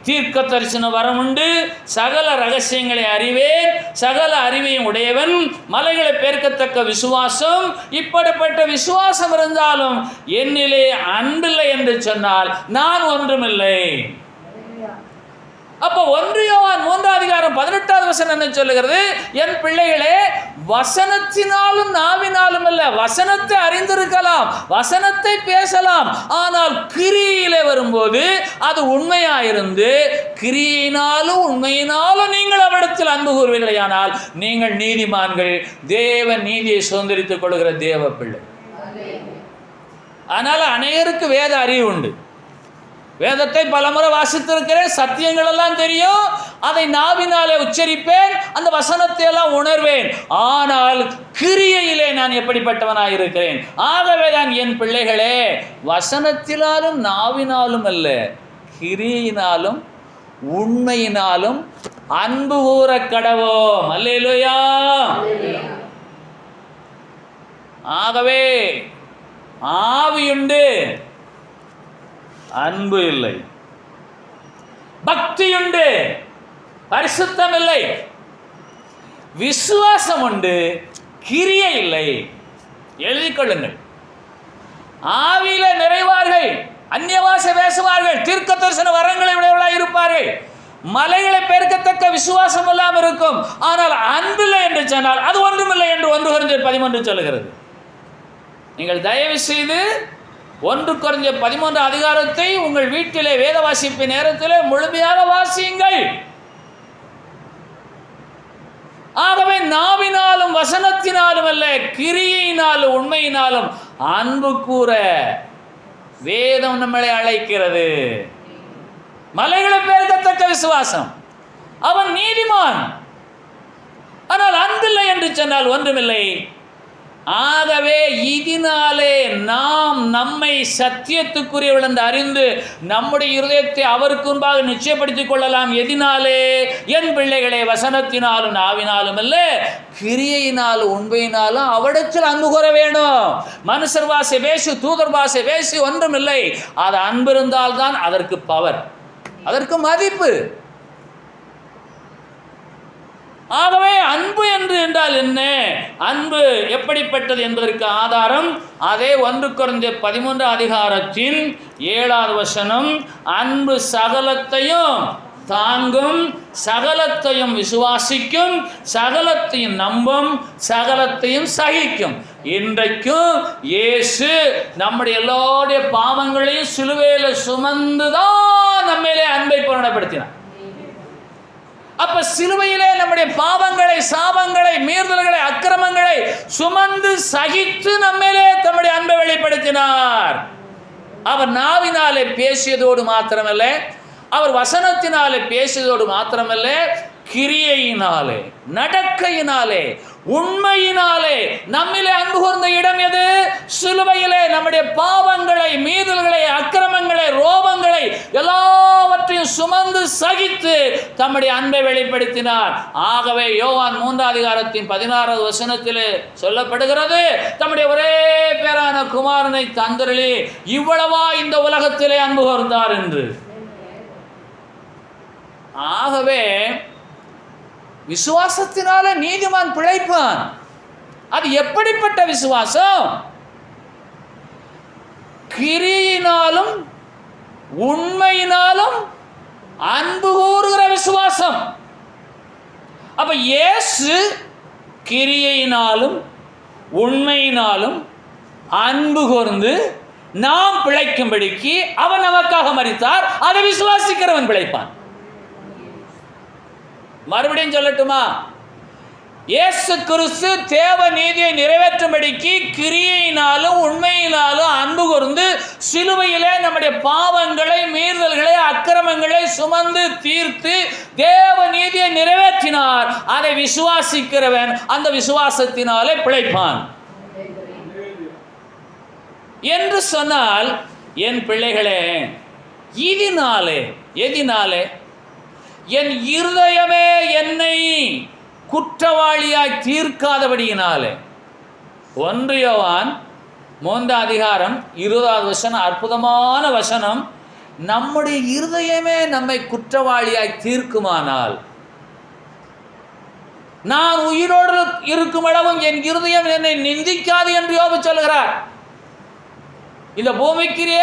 தீர்க்க தரிசன வரம் உண்டு, சகல ரகசியங்களை அறிவேன், சகல அறிவையும் உடையவன், மலைகளை பெருக்கத்தக்க விசுவாசம், இப்படிப்பட்ட விசுவாசம் இருந்தாலும் என்னிலே அன்பில்லை என்று சொன்னால் நான் ஒன்றுமில்லை. அப்போ 1 யோவான் 3:18 வசனம் என்ன சொல்லுகிறது? என் பிள்ளைகளே, வசனத்தினாலும் நாவினாலும் அல்ல, வசனத்தை அறிந்திருக்கலாம், வசனத்தை பேசலாம், ஆனால் கிரியிலே வரும்போது அது உண்மையாயிருந்து கிரியினாலும் உண்மையினாலும் நீங்கள் அவரிடத்தில் அன்பு கூறுவீர்களேயானால் நீங்கள் நீதிமான்கள், தேவ நீதியை சுதந்திரித்துக் கொள்கிற தேவ பிள்ளை. அதனால அநேகருக்கு வேத அறிவு உண்டு, வேதத்தை பலமுறை வாசித்திருக்கிறேன், சத்தியங்கள் எல்லாம் தெரியும், அதை நாவினாலே உச்சரிப்பேன், அந்த வசனத்தை எல்லாம் உணர்வேன், ஆனால் கிரியையிலே நான் எப்படிப்பட்டவனாக இருக்கிறேன். ஆகவே தான் என் பிள்ளைகளே, வசனத்தினாலும் நாவினாலும் அல்ல, கிரியினாலும் உண்மையினாலும் அன்பு கூற கடவோம். அல்லேலூயா. ஆகவே ஆவியுண்டு, அன்பு இல்லை. பக்தியுண்டு, பரிசுத்தம் இல்லை. விசுவாசம் உண்டு, கிரியை இல்லை. எழுதிக் கொள்ளுங்கள். ஆவியில நிறைவார்கள், அந்நிய பாஷை பேசுவார்கள், தீர்க்க தரிசன வரங்களை உடையவர்களாக இருப்பார்கள், மலைகளை பெருக்கத்தக்க விசுவாசம் எல்லாம் இருக்கும், ஆனால் அன்பில்லை என்று சொன்னால் அது ஒன்றுமில்லை என்று 1 கொரிந்தியர் 13 சொல்லுகிறது. நீங்கள் தயவு செய்து 1 கொரிந்தியர் 13 உங்கள் வீட்டிலே வேத வாசிப்பு நேரத்திலே முழுமையாக வாசியுங்கள். ஆகவே நாவினாலும் வசனத்தினாலும் அல்ல, கிரியையினாலும் உண்மையினாலும் அன்பு கூற வேதம் நம்மளை அழைக்கிறது. மலைகளை பெருக்கத்தக்க விசுவாசம், அவன் நீதிமான், ஆனால் அன்பில்லை என்று சொன்னால் ஒன்றுமில்லை. ஆகவே இதனாலே நாம் நம்மை சத்தியத்துக்குரியவள் என்று அறிந்து நம்முடைய இருதயத்தை அவருக்கு முன்பாக நிச்சயப்படுத்திக் கொள்ளலாம். எதினாலே? என் பிள்ளைகளை வசனத்தினாலும் நாவினாலும் அல்ல, கிரியையினாலும் உண்மையினாலும் அவரிடத்தில் அன்பு கூற வேணும். மனுஷர் பாஷை பேசு, தூதர் பாஷை பேசு ஒன்றும் இல்லை. அது அன்பு இருந்தால்தான் அதற்கு பவர், அதற்கு மதிப்பு. ஆகவே அன்பு என்றால் என்ன, அன்பு எப்படிப்பட்டது என்பதற்கு ஆதாரம் அதே 1 கொரிந்தியர் 13 அதிகாரத்தின் 7வது வசனம். அன்பு சகலத்தையும் தாங்கும், சகலத்தையும் விசுவாசிக்கும், சகலத்தையும் நம்பும், சகலத்தையும் சகிக்கும். இன்றைக்கும் இயேசு நம்முடைய எல்லாருடைய பாவங்களையும் சிலுவையில் சுமந்துதான் நம்மிலே அன்பை பூரணப்படுத்தினார். அப்ப சிலுவையிலே நம்முடைய பாவங்களை, சாபங்களை, மீறுதல்களை, அக்கிரமங்களை சுமந்து சகித்து நம்மிலே தம்முடைய அன்பை வெளிப்படுத்தினார். அவர் நாவினாலே பேசியதோடு மாத்திரமல்ல, அவர் வசனத்தினாலே பேசியதோடு மாத்திரமல்ல, கிரியையினாலே, நடக்கையினாலே, உண்மையினாலே நம்மிலே அன்பு கூர்ந்த இடம் எது? சிலுவையிலே நம்முடைய பாவங்களை, மீறல்களை, அக்கிரமங்களை, ரோபங்களை எல்லாவற்றையும் சுமந்து சகித்து தம்முடைய அன்பை வெளிப்படுத்தினார். ஆகவே யோவான் 3 அதிகாரத்தின் 16வது வசனத்திலே சொல்லப்படுகிறது, தம்முடைய ஒரே பேரான குமாரனை தந்தருளி இவ்வளவா இந்த உலகத்திலே அன்பு கூர்ந்தார் என்று. ஆகவே விசுவாசத்தினால நீதிமான் பிழைப்பான். அது எப்படிப்பட்ட விசுவாசம்? கிரியினாலும் உண்மையினாலும் அன்பு கூறுகிற விசுவாசம். அப்ப இயேசு கிரியையினாலும் உண்மையினாலும் அன்பு கூர்ந்து நாம் பிழைக்கும்படிக்கு அவர் நமக்காக மரித்தார். அதை விசுவாசிக்கிறவன் பிழைப்பான். மறுபடியும் சொல்லட்டுமா? இயேசு கிறிஸ்து தேவ நீதியை நிறைவேற்றும்படிக்கு கிரியையினாலும் உண்மையினாலும் அன்பு கூர்ந்து சிலுவையிலே நம்முடைய பாவங்களை, மீறுதல்களை, அக்கிரமங்களை சுமந்து தீர்த்து தேவ நீதியை நிறைவேற்றினார். அதை விசுவாசிக்கிறவன் அந்த விசுவாசத்தினாலே பிழைப்பான் என்று சொன்னால், என் பிள்ளைகளே, எதினாலே என் இருதயமே என்னை குற்றவாளியாய் தீர்க்காதபடியினாலே. 1 யோவான் 3 அதிகாரம் 20வது வசனம் அற்புதமான வசனம். நம்முடைய இருதயமே நம்மை குற்றவாளியாய் தீர்க்குமானால், நான் உயிரோடு இருக்கும் அளவும் என் இருதயம் என்னை நிந்திக்காது என்று யோபு சொல்கிறார். இந்த பூமிக்குரிய,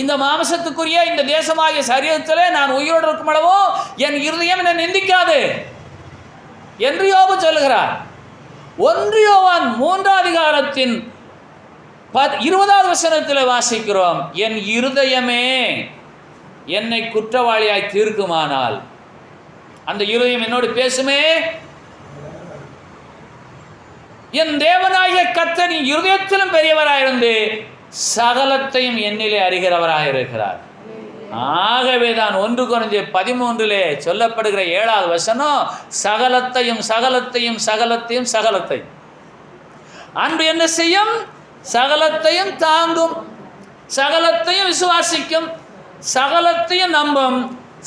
இந்த மாம்சத்துக்குரிய இந்த தேசமாகிய சரீரத்திலே நான் உயிரோடு இருக்கும் அளவோ என் இருதயம் என்னை நிந்திக்காது என்று யோபு சொல்லுகிறார். 1 யோவான் 3 அதிகாரத்தின் 20வது வசனத்தில் வாசிக்கிறோம், என் இருதயமே என்னை குற்றவாளியாய் தீர்க்குமானால். அந்த இருதயம் என்னோடு பேசுமே, என் தேவனாகிய கர்த்தர் இருதயத்திலும் பெரியவராயிருந்து சகலத்தையும் என்னிலே அறிகிறவராக இருக்கிறார். ஆகவேதான் 1 கொரிந்தியர் 13 சொல்லப்படுகிற 7வது வசனம், சகலத்தையும் சகலத்தையும் சகலத்தையும் சகலத்தையும். அன்பு என்ன செய்யும்? சகலத்தையும் தாங்கும், சகலத்தையும் விசுவாசிக்கும், சகலத்தையும் நம்பும்,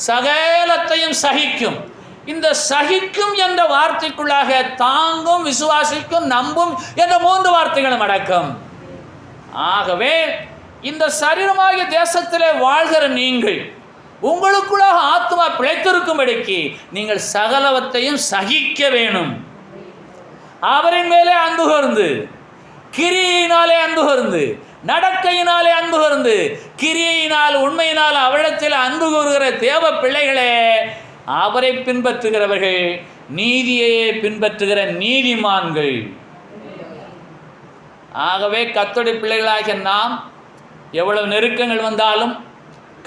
சகலத்தையும் சகிக்கும். இந்த சகிக்கும் என்ற வார்த்தைக்குள்ளாக தாங்கும், விசுவாசிக்கும், நம்பும் என்ற 3 வார்த்தைகளும் அடக்கம். ஆகவே இந்த சரீரமாகிய தேசத்திலே வாழ்கிற நீங்கள், உங்களுக்குள்ளாக ஆத்மா பிழைத்திருக்கும்படிக்கு நீங்கள் சகலவற்றையும் சகிக்க வேணும். அவரின் மேலே அன்பு கூர்ந்து, கிரியினாலே அன்பு கூர்ந்து, நடக்கையினாலே அன்பு கூர்ந்து, கிரியையினால் உண்மையினால் அவரிடத்தில் அன்பு கூறுகிற தேவ பிள்ளைகளே, அவரை பின்பற்றுகிறவர்கள் நீதியையே பின்பற்றுகிற நீதிமான்கள். ஆகவே கர்த்தருடைய பிள்ளைகளாகிய நாம் எவ்வளவு நெருக்கங்கள் வந்தாலும்,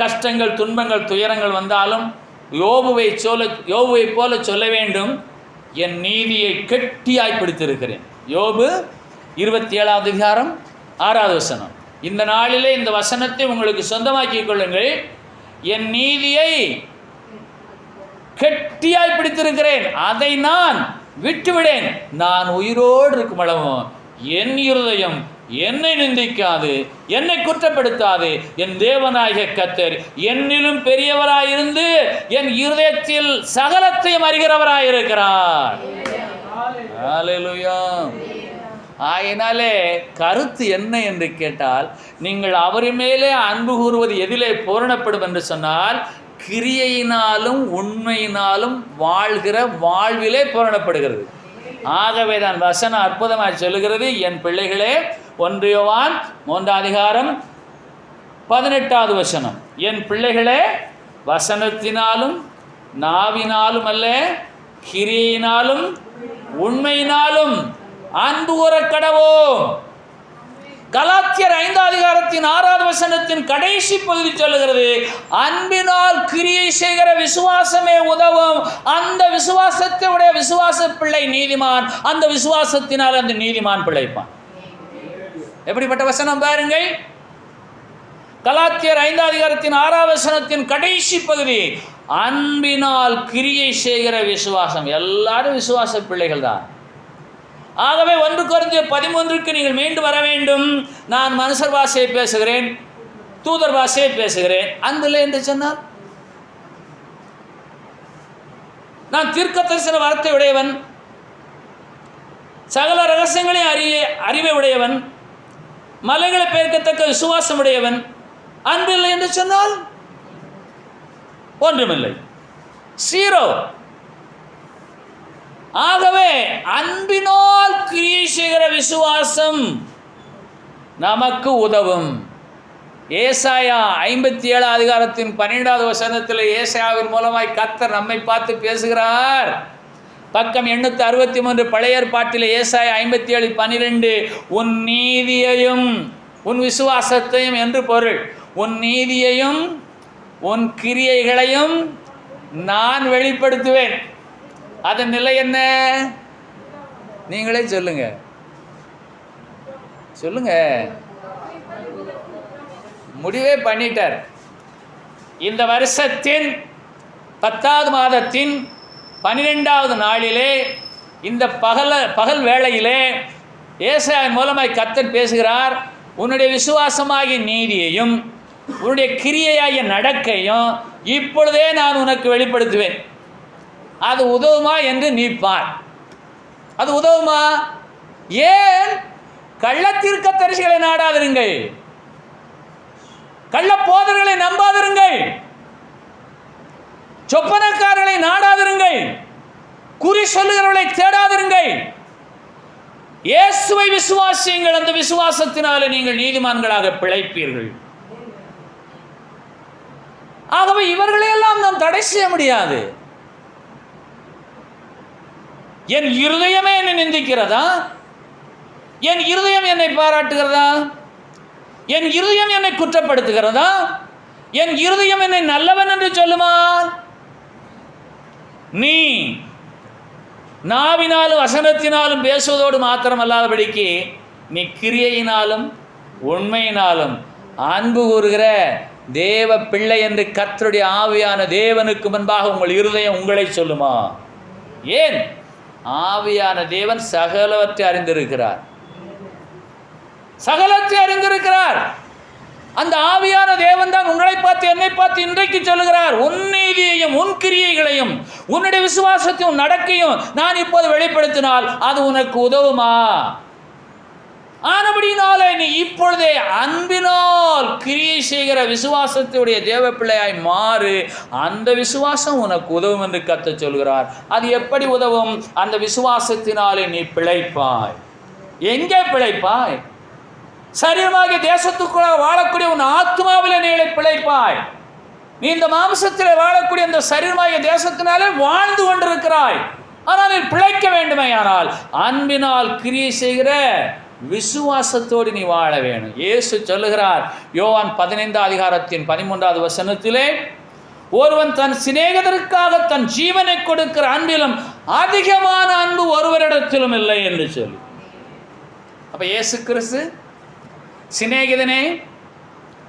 கஷ்டங்கள், துன்பங்கள், துயரங்கள் வந்தாலும் யோபுவை போல சொல்ல வேண்டும், என் நீதியை கெட்டியாய் பிடித்திருக்கிறேன். யோபு 27வது அதிகாரம் 6வது வசனம். இந்த நாளிலே இந்த வசனத்தை உங்களுக்கு சொந்தமாக்கிக் கொள்ளுங்கள். என் நீதியை கெட்டியாய் பிடித்திருக்கிறேன், அதை நான் விட்டுவிடேன். நான் உயிரோடு இருக்கும் அளவும் என் இருதயம் என்னை நிந்திக்காது, என்னை குற்றப்படுத்தாது. என் தேவனாகிய கர்த்தர் என்னிலும் பெரியவராயிருந்து என் இருதயத்தில் சகலத்தையும் அறிகிறவராயிருக்கிறார். ஹல்லேலூயா. ஆயினாலே கருத்து என்ன என்று கேட்டால், நீங்கள் அவர் மேலே அன்பு கூறுவது எதிலே பூரணப்படும் என்று சொன்னால், கிரியையினாலும் உண்மையினாலும் வாழ்கிற வாழ்விலே பூரணப்படுகிறது. ஆகவே தான் வசனம் அற்புதமாக சொல்லுகிறது, என் பிள்ளைகளே, 1 யோவான் 3:18 என் பிள்ளைகளே, வசனத்தினாலும் நாவினாலும் அல்ல, கிரியினாலும் உண்மையினாலும் அன்பு கூற கடவோம். கலாத்தியர் 5:6 கடைசி பகுதி சொல்லுகிறது, அன்பினால் கிரியை செய்கிற விசுவாசமே உதவும். அந்த விசுவாசத்தை உடைய விசுவாச பிள்ளை நீதிமான், அந்த விசுவாசத்தினால் அந்த நீதிமான் பிழைப்பான். எப்படிப்பட்ட வசனம் பாருங்கள். கலாத்தியர் 5:6 கடைசி பகுதி, அன்பினால் கிரியை செய்கிற விசுவாசம். எல்லாரும் விசுவாச பிள்ளைகள் தான். ஆகவே 1 கொரிந்தியர் 13 நீங்கள் மீண்டு வர வேண்டும். நான் மனுஷர் பாஷையை பேசுகிறேன், தூதர் பாஷையை பேசுகிறேன், அன்பில்லை என்று சொன்னார். நான் தீர்க்கதரிசன வார்த்தை உடையவன், சகல ரகசியங்களையும் அறிவை உடையவன், மலைகளை பெயர்க்கத்தக்க விசுவாசம் உடையவன், அன்பில்லை என்று சொன்னால் ஒன்றுமில்லை, 0. ஆகவே அன்பினால் கிரியை செய்கிற விசுவாசம் நமக்கு உதவும். ஏசாயா 57:12 ஏசாயாவின் மூலமாய் கர்த்தர் நம்மை பார்த்து பேசுகிறார். பக்கம் 863 பழைய ஏற்பாட்டில் ஏசாயா 57:12 உன் நீதியையும் உன் விசுவாசத்தையும் என்று பொருள். உன் நீதியையும் உன் கிரியைகளையும் நான் வெளிப்படுத்துவேன். அதன் நிலை என்ன? நீங்களே சொல்லுங்க, சொல்லுங்க. முடிவே பண்ணிட்டார். இந்த வருஷத்தின் 10வது மாதத்தின் 12வது நாளிலே, இந்த பகல் வேளையிலே ஏசாயா மூலமாய் கர்த்தர் பேசுகிறார். உன்னுடைய விசுவாசமாகிய நீதியையும் உன்னுடைய கிரியையாகிய நடக்கையும் இப்பொழுதே நான் உனக்கு வெளிப்படுத்துவேன். அது உதவுமா என்று நீ பார். அது உதவுமா? ஏன்? கள்ளத்தீர்க்கதரிசிகளை நாடாதிருங்கள், கள்ள போதர்களை நம்பாதிருங்கள், சொப்பனக்காரர்களை நாடாதிருங்கள், குறி சொல்லுகிறவர்களை தேடாதிருங்கள். இயேசுவை விசுவாசியுங்கள். அந்த விசுவாசத்தினாலே நீங்கள் நீதிமான்களாக பிழைப்பீர்கள். ஆகவே இவர்களையெல்லாம் நாம் தடை செய்ய முடியாது. என் இருதயமே என்னை நிந்திக்கிறதா? என் இருதயம் என்னை பாராட்டுகிறதா? என் இருதயம் என்னை குற்றப்படுத்துகிறதா? என் இருதயம் என்னை நல்லவன் என்று சொல்லுமா? நீ நாவினாலும் வசனத்தினாலும் பேசுவதோடு மாத்திரமல்லாதபடிக்கு நீ கிரியையினாலும் உண்மையினாலும் அன்பு கூறுகிற தேவ பிள்ளை என்று கர்த்தருடைய ஆவியான தேவனுக்கு முன்பாக உங்கள் இருதயம் உங்களை சொல்லுமா? ஏன்? ஆவியான தேவன் சகலவற்றை அறிந்திருக்கிறார், சகலத்தை அறிந்திருக்கிறார். அந்த ஆவியான தேவன் தான் உங்களை பார்த்து என்னை பார்த்து இன்றைக்கு சொல்லுகிறார், உன் நீதியையும் உன் கிரியைகளையும் உன்னுடைய விசுவாசத்தையும் நடக்கையும் நான் இப்போது வெளிப்படுத்தினால் அது உனக்கு உதவுமா? ஆனபடினாலே நீ இப்பொழுதே அன்பினால் கிரியை செய்கிற விசுவாசத்துடைய தேவ பிள்ளையாய் மாறு. அந்த விசுவாசம் உனக்கு உதவும் என்று கர்த்தர் சொல்கிறார். அது எப்படி உதவும்? அந்த விசுவாசத்தினாலே நீ பிழைப்பாய். எங்கே பிழைப்பாய்? சரீரமாகிய தேசத்துக்குள்ள வாழக்கூடிய உன் ஆத்மாவிலே நீ பிழைப்பாய். நீ இந்த மாம்சத்திலே வாழக்கூடிய இந்த சரீரமாகிய தேசத்தினாலே வாழ்ந்து கொண்டிருக்கிறாய். ஆனால் நீ பிழைக்க வேண்டுமையானால் அன்பினால் கிரியை செய்கிற விசுவாசத்தோடு நீ வாழ வேணும். இயேசு சொல்லுகிறார் யோவான் 15:13 ஒருவன் தன் சிநேகிதருக்காக தன் ஜீவனை கொடுக்கிற அன்பிலும் அதிகமான அன்பு ஒருவரிடத்திலும் இல்லை என்று சொல்லி. அப்ப இயேசு கிறிஸ்து சிநேகிதனே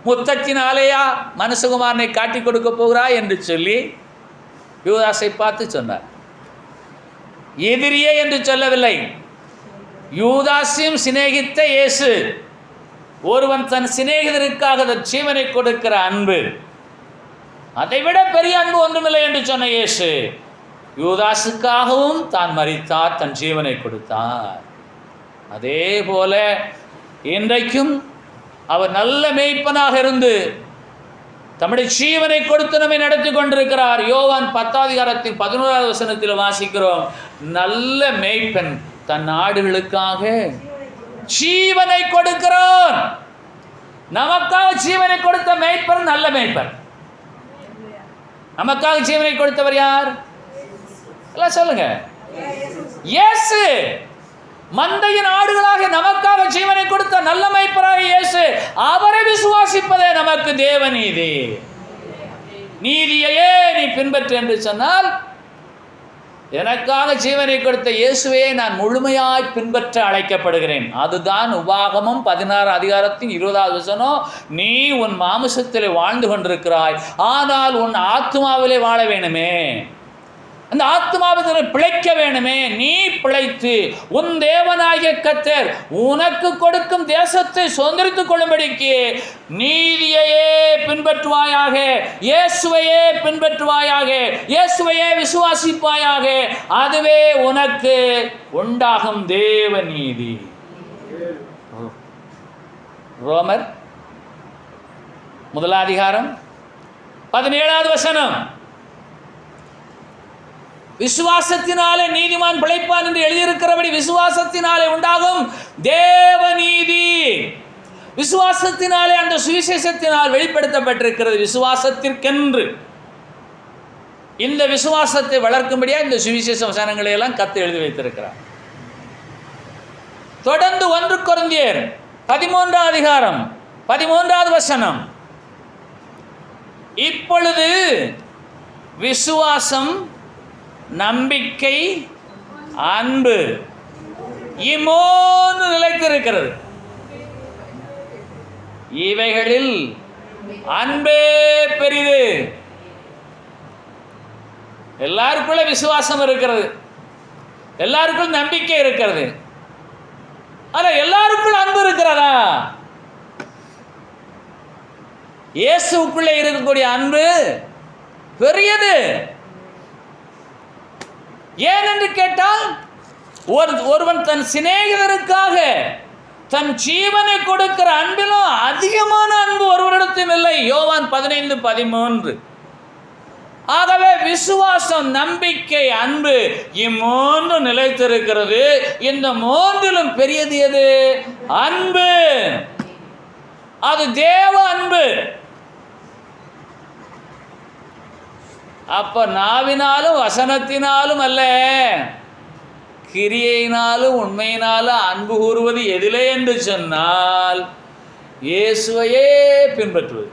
முத்தத்தினாலேயா மனுஷகுமாரனை காட்டி கொடுக்க போகிறாய் என்று சொல்லி யூதாசை பார்த்து சொன்னார். எதிரியே என்று சொல்லவில்லை, யூதாசையும் சிநேகித்த இயேசு. ஒருவன் தன் சிநேகிதருக்காக தன் ஜீவனை கொடுக்கிற அன்பு, அதைவிட பெரிய அன்பு ஒன்றுமில்லை என்று சொன்ன இயேசு யூதாசுக்காகவும் தான் மரித்தார், தன் ஜீவனை கொடுத்தார். அதே போல இன்றைக்கும் அவர் நல்ல மேய்ப்பனாக இருந்து தம்முடைய ஜீவனை கொடுத்து நம்மை நடத்தி கொண்டிருக்கிறார். யோவான் 10:11 வாசிக்கிறோம், நல்ல மேய்ப்பன் தன் ஆடுகளுக்காக ஜீவனை கொடுக்கிறான். நமக்காக ஜீவனை கொடுத்த மேய்ப்பர் நல்ல மேய்ப்பர். நமக்காக ஜீவனை கொடுத்தவர் யார்? எல்லாம் சொல்லுங்க. இயேசு. மந்தையின் ஆடுகளாக நமக்காக ஜீவனை கொடுத்த நல்ல மேய்ப்பராக இயேசு. அவரை விசுவாசிப்பதே நமக்கு தேவ நீதி. நீதியையே நீ பின்பற்று என்று சொன்னால், எனக்காக ஜீவனை கொடுத்த இயேசுவையே நான் முழுமையாய் பின்பற்ற அழைக்கப்படுகிறேன். அதுதான் உபாகமம் 16:20. நீ உன் மாமிசத்திலே வாழ்ந்து கொண்டிருக்கிறாய், ஆனால் உன் ஆத்மாவிலே வாழ வேணுமே, அந்த ஆத்மாவிலே பிழைக்க வேணுமே. நீ பிழைத்து உன் தேவனாகிய கர்த்தர் உனக்கு கொடுக்கும் தேசத்தை சுதந்திரித்துக் கொள்ளும்படிக்கு நீதியையே பின்பற்றுவாயாக, இயேசுவையே பின்பற்றுவாயாக, இயேசுவையே விசுவாசிப்பாயாக. அதுவே உனக்கு உண்டாகும் தேவ நீதி. ரோமர் 1:17. விசுவாசத்தினாலே நீதிமான் பிழைப்பான் என்று எழுதியிருக்கிறபடி விசுவாசத்தினாலே உண்டாகும் தேவ நீதி விசுவாசத்தினாலே அந்த சுவிசேஷத்தினால் வெளிப்படுத்தப்பட்டிருக்கிறது. விசுவாசத்திற்கென்று இந்த விசுவாசத்தை வளர்க்கும்படியாக இந்த சுவிசேஷ வசனங்களை எல்லாம் கர்த்தர் எழுதி வைத்திருக்கிறார். தொடர்ந்து 1 கொரிந்தியர் 13:13. இப்பொழுது விசுவாசம், நம்பிக்கை, அன்பு இம்மூன்று நிலைத்திருக்கிறது. இவைகளில் அன்பே பெரிது. எல்லாருக்குள்ள விசுவாசம் இருக்கிறது, எல்லாருக்குள்ள நம்பிக்கை இருக்கிறது, ஆனா எல்லாருக்குள்ள அன்பு இருக்கிறதா? இயேசுக்குள்ளே இருக்கக்கூடிய அன்பு பெரியது. ஏனென்று கேட்டால், ஒருவன் தன் சிநேகிதருக்காக தன் ஜீவனை கொடுக்கிற அன்பிலும் அதிகமான அன்பு ஒருவரிடத்தில் இல்லை. யோவான் 15:13. ஆகவே விசுவாசம், நம்பிக்கை, அன்பு இம்மூன்று நிலைத்திருக்கிறது. இந்த மூன்றிலும் பெரியது எது? அன்பு. அது தேவ அன்பு. அப்ப நாவினாலும் வசனத்தினாலும் அல்ல, கிரியையினாலும் உண்மையினாலும் அன்பு கூறுவது எதிலே என்று சொன்னால் இயேசுவையே பின்பற்றுவது.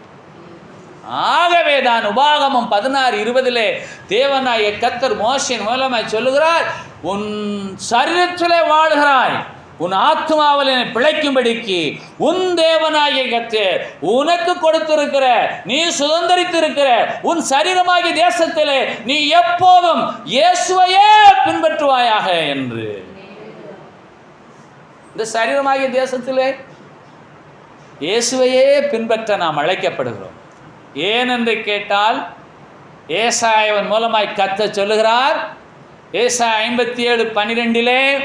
ஆகவே தான் உபாகமம் 16:20 தேவனாகிய கர்த்தர் மோசேயின் மூலமாய் சொல்லுகிறார், உன் சரீரத்திலே வாழ்கிறாய், உன் ஆத்மாவில் பிழைக்கும்படிக்கு உன் தேவனாகிய கர்த்தர் உனக்கு கொடுத்திருக்கிற, நீ சுதந்திரித்திருக்கிற உன் சரீரமாகிய தேசத்திலே நீ எப்போதும் இயேசுவையே பின்பற்றுவாயாக என்று. இந்த சரீரமாகிய தேசத்திலே இயேசுவையே பின்பற்ற நாம் அழைக்கப்படுகிறோம். ஏனென்று கேட்டால், ஏசாயாவின் மூலமாய் கர்த்தர் சொல்லுகிறார், ஏசாயா 57:12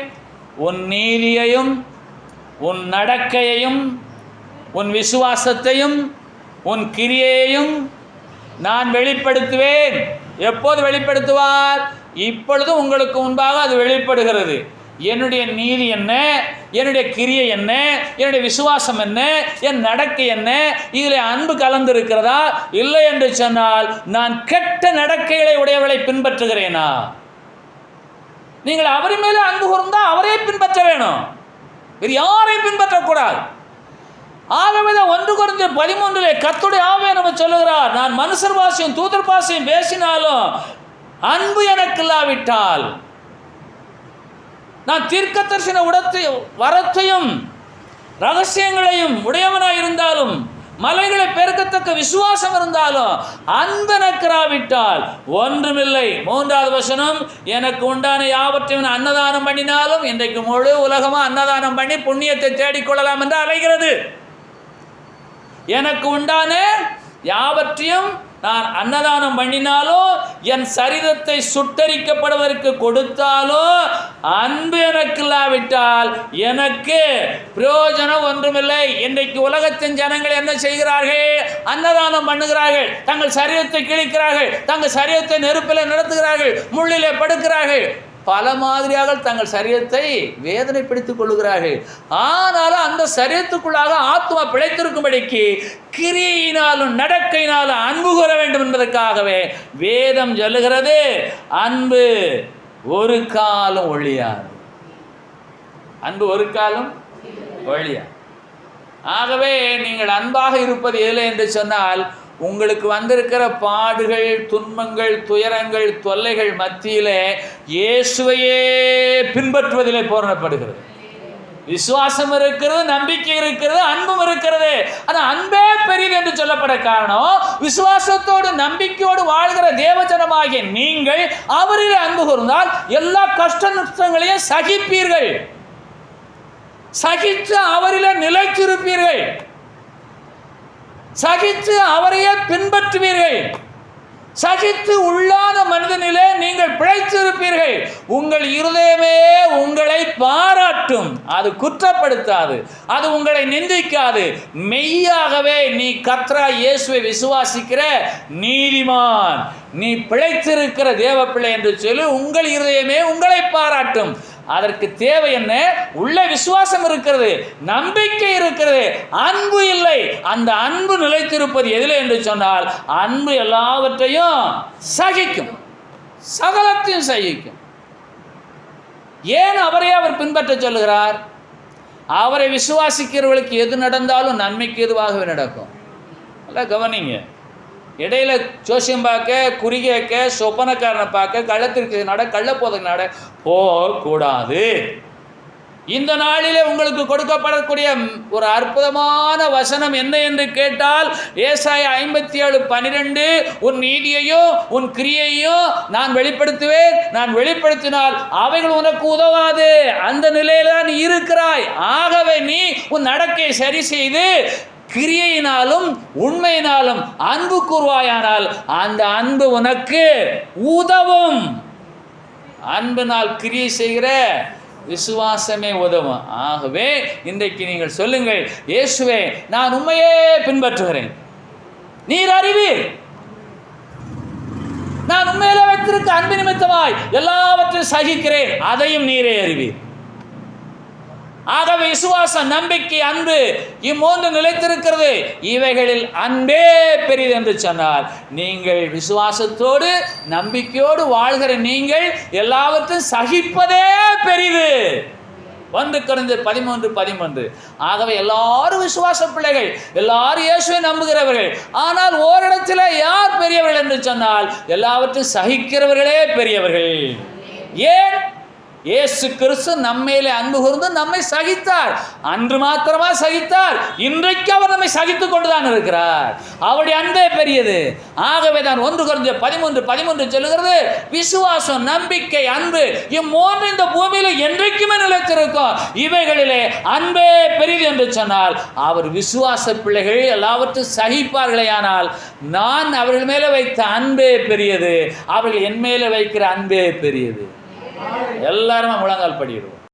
உன் நீதியையும் உன் நடக்கையையும் உன் விசுவாசத்தையும் உன் கிரியையையும் நான் வெளிப்படுத்துவேன். எப்போது வெளிப்படுத்துவார்? இப்பொழுதும் உங்களுக்கு முன்பாக அது வெளிப்படுகிறது. என்னுடைய நீதி என்ன, என்னுடைய கிரியை என்ன, என்னுடைய விசுவாசம் என்ன, என் நடக்கை என்ன, இதில் அன்பு கலந்திருக்கிறதா? இல்லை என்று சொன்னால் நான் கெட்ட நடக்கைகளை உடையவளை பின்பற்றுகிறேனா? நீங்கள் அவர் மேலே அன்பு கூர்ந்தால் அவரே பின்பற்ற வேணும், வேறு யாரையும் பின்பற்றக்கூடாது. ஆகவே 1 கொரிந்தியர் 13 கர்த்தருடைய ஆவியானவர் நம்ம சொல்லுகிறார், நான் மனுஷர் பாஷையும் தூதர் பாஷையும் பேசினாலும் அன்பு எனக்கு இல்லாவிட்டால், நான் தீர்க்கதரிசன வரத்தையும் ரகசியங்களையும் உடையவனாய் இருந்தாலும் மலைகளை பெருக்கத்தக்க விசுவாசம் இருந்தாலும் அன்பெனக்கிராவிட்டால் ஒன்றுமில்லை. 3வது வசனம், எனக்கு உண்டான யாவற்றையும் அன்னதானம் பண்ணினாலும், இன்றைக்கு முழு உலகமா அன்னதானம் பண்ணி புண்ணியத்தை தேடிக்கொள்ளலாம் என்று அலைகிறது. எனக்கு உண்டான யாவற்றையும் நான் அன்னதானம் பண்ணினாலும், என் சரீரத்தை சுட்டரிக்கப்படுவதற்கு கொடுத்தாலும், அன்பு எனக்கு இல்லாவிட்டால் எனக்கு பிரயோஜனம் ஒன்றுமில்லை. இன்றைக்கு உலகத்தின் ஜனங்கள் என்ன செய்கிறார்கள்? அன்னதானம் பண்ணுகிறார்கள், தங்கள் சரீரத்தை கிழிக்கிறார்கள், தங்கள் சரீரத்தை நெருப்பில் நடத்துகிறார்கள், முள்ளிலே படுக்கிறார்கள், பல மாதிரியாக தங்கள் சரீரத்தை வேதனைப்படுத்திக் கொள்கிறார்கள். ஆனாலும் அந்த சரீரத்துக்குள்ளாக ஆத்மா பிழைத்திருக்கும்படிக்கு கிரியினாலும் நடக்கையினாலும் அன்பு கூற வேண்டும் என்பதற்காகவே வேதம் சொல்லுகிறது, அன்பு ஒரு காலம் ஒழியாது. அன்பு ஒரு காலம் ஒழியாது. ஆகவே நீங்கள் அன்பாக இருப்பது எதில் என்று சொன்னால், உங்களுக்கு வந்திருக்கிற பாடுகள், துன்பங்கள், துயரங்கள், தொல்லைகள் மத்தியிலே இயேசுவையே பின்பற்றுவதிலே பூரணப்படுகிறது. விசுவாசம் இருக்கிறது, நம்பிக்கை இருக்கிறது, அன்பும் இருக்கிறது. ஆனால் அன்பே பெரியது என்று சொல்லப்பட காரணம், விசுவாசத்தோடு நம்பிக்கையோடு வாழ்கிற தேவஜனமாகிய நீங்கள் அவரிலே அன்பு கூர்ந்தால் எல்லா கஷ்ட நஷ்டங்களையும் சகிப்பீர்கள், சகித்து அவரிலே நிலைத்திருப்பீர்கள், சகித்து அவரையே பின்பற்றுவீர்கள், சகித்து உள்ளான மனிதனிலே நீங்கள் பிழைத்திருப்பீர்கள். உங்கள் இருதயமே உங்களை பாராட்டும், அது குற்றப்படுத்தாது, அது உங்களை நிந்திக்காது. மெய்யாகவே நீ கர்த்தராகிய இயேசுவை விசுவாசிக்கிற நீதிமான், நீ பிழைத்திருக்கிற தேவ பிள்ளை என்று சொல்லி உங்கள் இருதயமே உங்களை பாராட்டும். அதற்கு தேவை என்ன? உள்ள விசுவாசம் இருக்கிறது, நம்பிக்கை இருக்கிறது, அன்பு இல்லை. அந்த அன்பு நிலைத்திருப்பது எதில் என்று சொன்னால், அன்பு எல்லாவற்றையும் சகிக்கும், சகலத்தையும் சகிக்கும். ஏன் அவரே அவர் பின்பற்ற சொல்லுகிறார்? அவரை விசுவாசிக்கிறவர்களுக்கு எது நடந்தாலும் நன்மைக்கு எதுவாகவே நடக்கும். நல்லா கவனிங்க. இடையில ஜோசியம் பார்க்க, குறி கேட்க, சொப்பனக்காரனை பார்க்க, கள்ளத்திற்கு நட, கள்ளப்போதைக்கு நட போகக்கூடாது. இந்த நாளிலே உங்களுக்கு கொடுக்கப்படக்கூடிய ஒரு அற்புதமான வசனம் என்ன என்று கேட்டால், ஏசாயா 57:12, உன் நீதியையும் உன் கிரியையும் நான் வெளிப்படுத்துவேன், நான் வெளிப்படுத்தினால் அவைகள் உனக்கு உதவாது. அந்த நிலையில நீ இருக்கிறாய். ஆகவே நீ உன் நடக்கையை சரி செய்து கிரியையினாலும் உண்மையினாலும் அன்பு கூர்வாயானால் அந்த அன்பு உனக்கு உதவும். அன்பினால் கிரியை செய்கிற விசுவாசமே உதவும். ஆகவே இன்றைக்கு நீங்கள் சொல்லுங்கள், இயேசுவே நான் உண்மையே பின்பற்றுகிறேன், நீர் அறிவீர். நான் உண்மையிலே வைத்திருக்க அன்பு நிமித்தமாய் எல்லாவற்றையும் சகிக்கிறேன், அதையும் நீரே அறிவீர். ஆகவே விசுவாசம், நம்பிக்கை, அன்பு இம்மூன்று நிலைத்திருக்கிறது. இவைகளில் அன்பே பெரிது என்று சொன்னால், நீங்கள் விசுவாசத்தோடு நம்பிக்கையோடு வாழ்கிற நீங்கள் எல்லாவற்றையும் சகிப்பதே பெரிது. 1 கொரிந்தியர் 13:13. ஆகவே எல்லாரும் விசுவாச பிள்ளைகள், எல்லாரும் இயேசுவை நம்புகிறவர்கள். ஆனால் ஓரிடத்தில் யார் பெரியவர்கள் என்று சொன்னால், எல்லாவற்றையும் சகிக்கிறவர்களே பெரியவர்கள். ஏன்? இயேசு கிறிஸ்து நம்மையிலே அன்பு கூர்ந்து நம்மை சகித்தார். அன்று மாத்திரமா சகித்தார், இன்றைக்கு அவர் நம்மை சகித்துக் கொண்டுதான் இருக்கிறார். அவருடைய அன்பே பெரியது. ஆகவே தான் 1 கொரிந்தியர் 13:13 சொல்லுகிறது, விசுவாசம், நம்பிக்கை, அன்பு இம்மூன்று இந்த பூமியில என்றைக்குமே நிலைத்திருக்கும். இவைகளிலே அன்பே பெரிது என்று சொன்னால், அவர் விசுவாச பிள்ளைகள் எல்லாவற்றையும் சகிப்பார்களே. ஆனால் நான் அவர்கள் மேலே வைத்த அன்பே பெரியது, அவர்கள் என் மேலே வைக்கிற அன்பே பெரியது. எல்லாருமே முழங்கால் படிடுவோம்.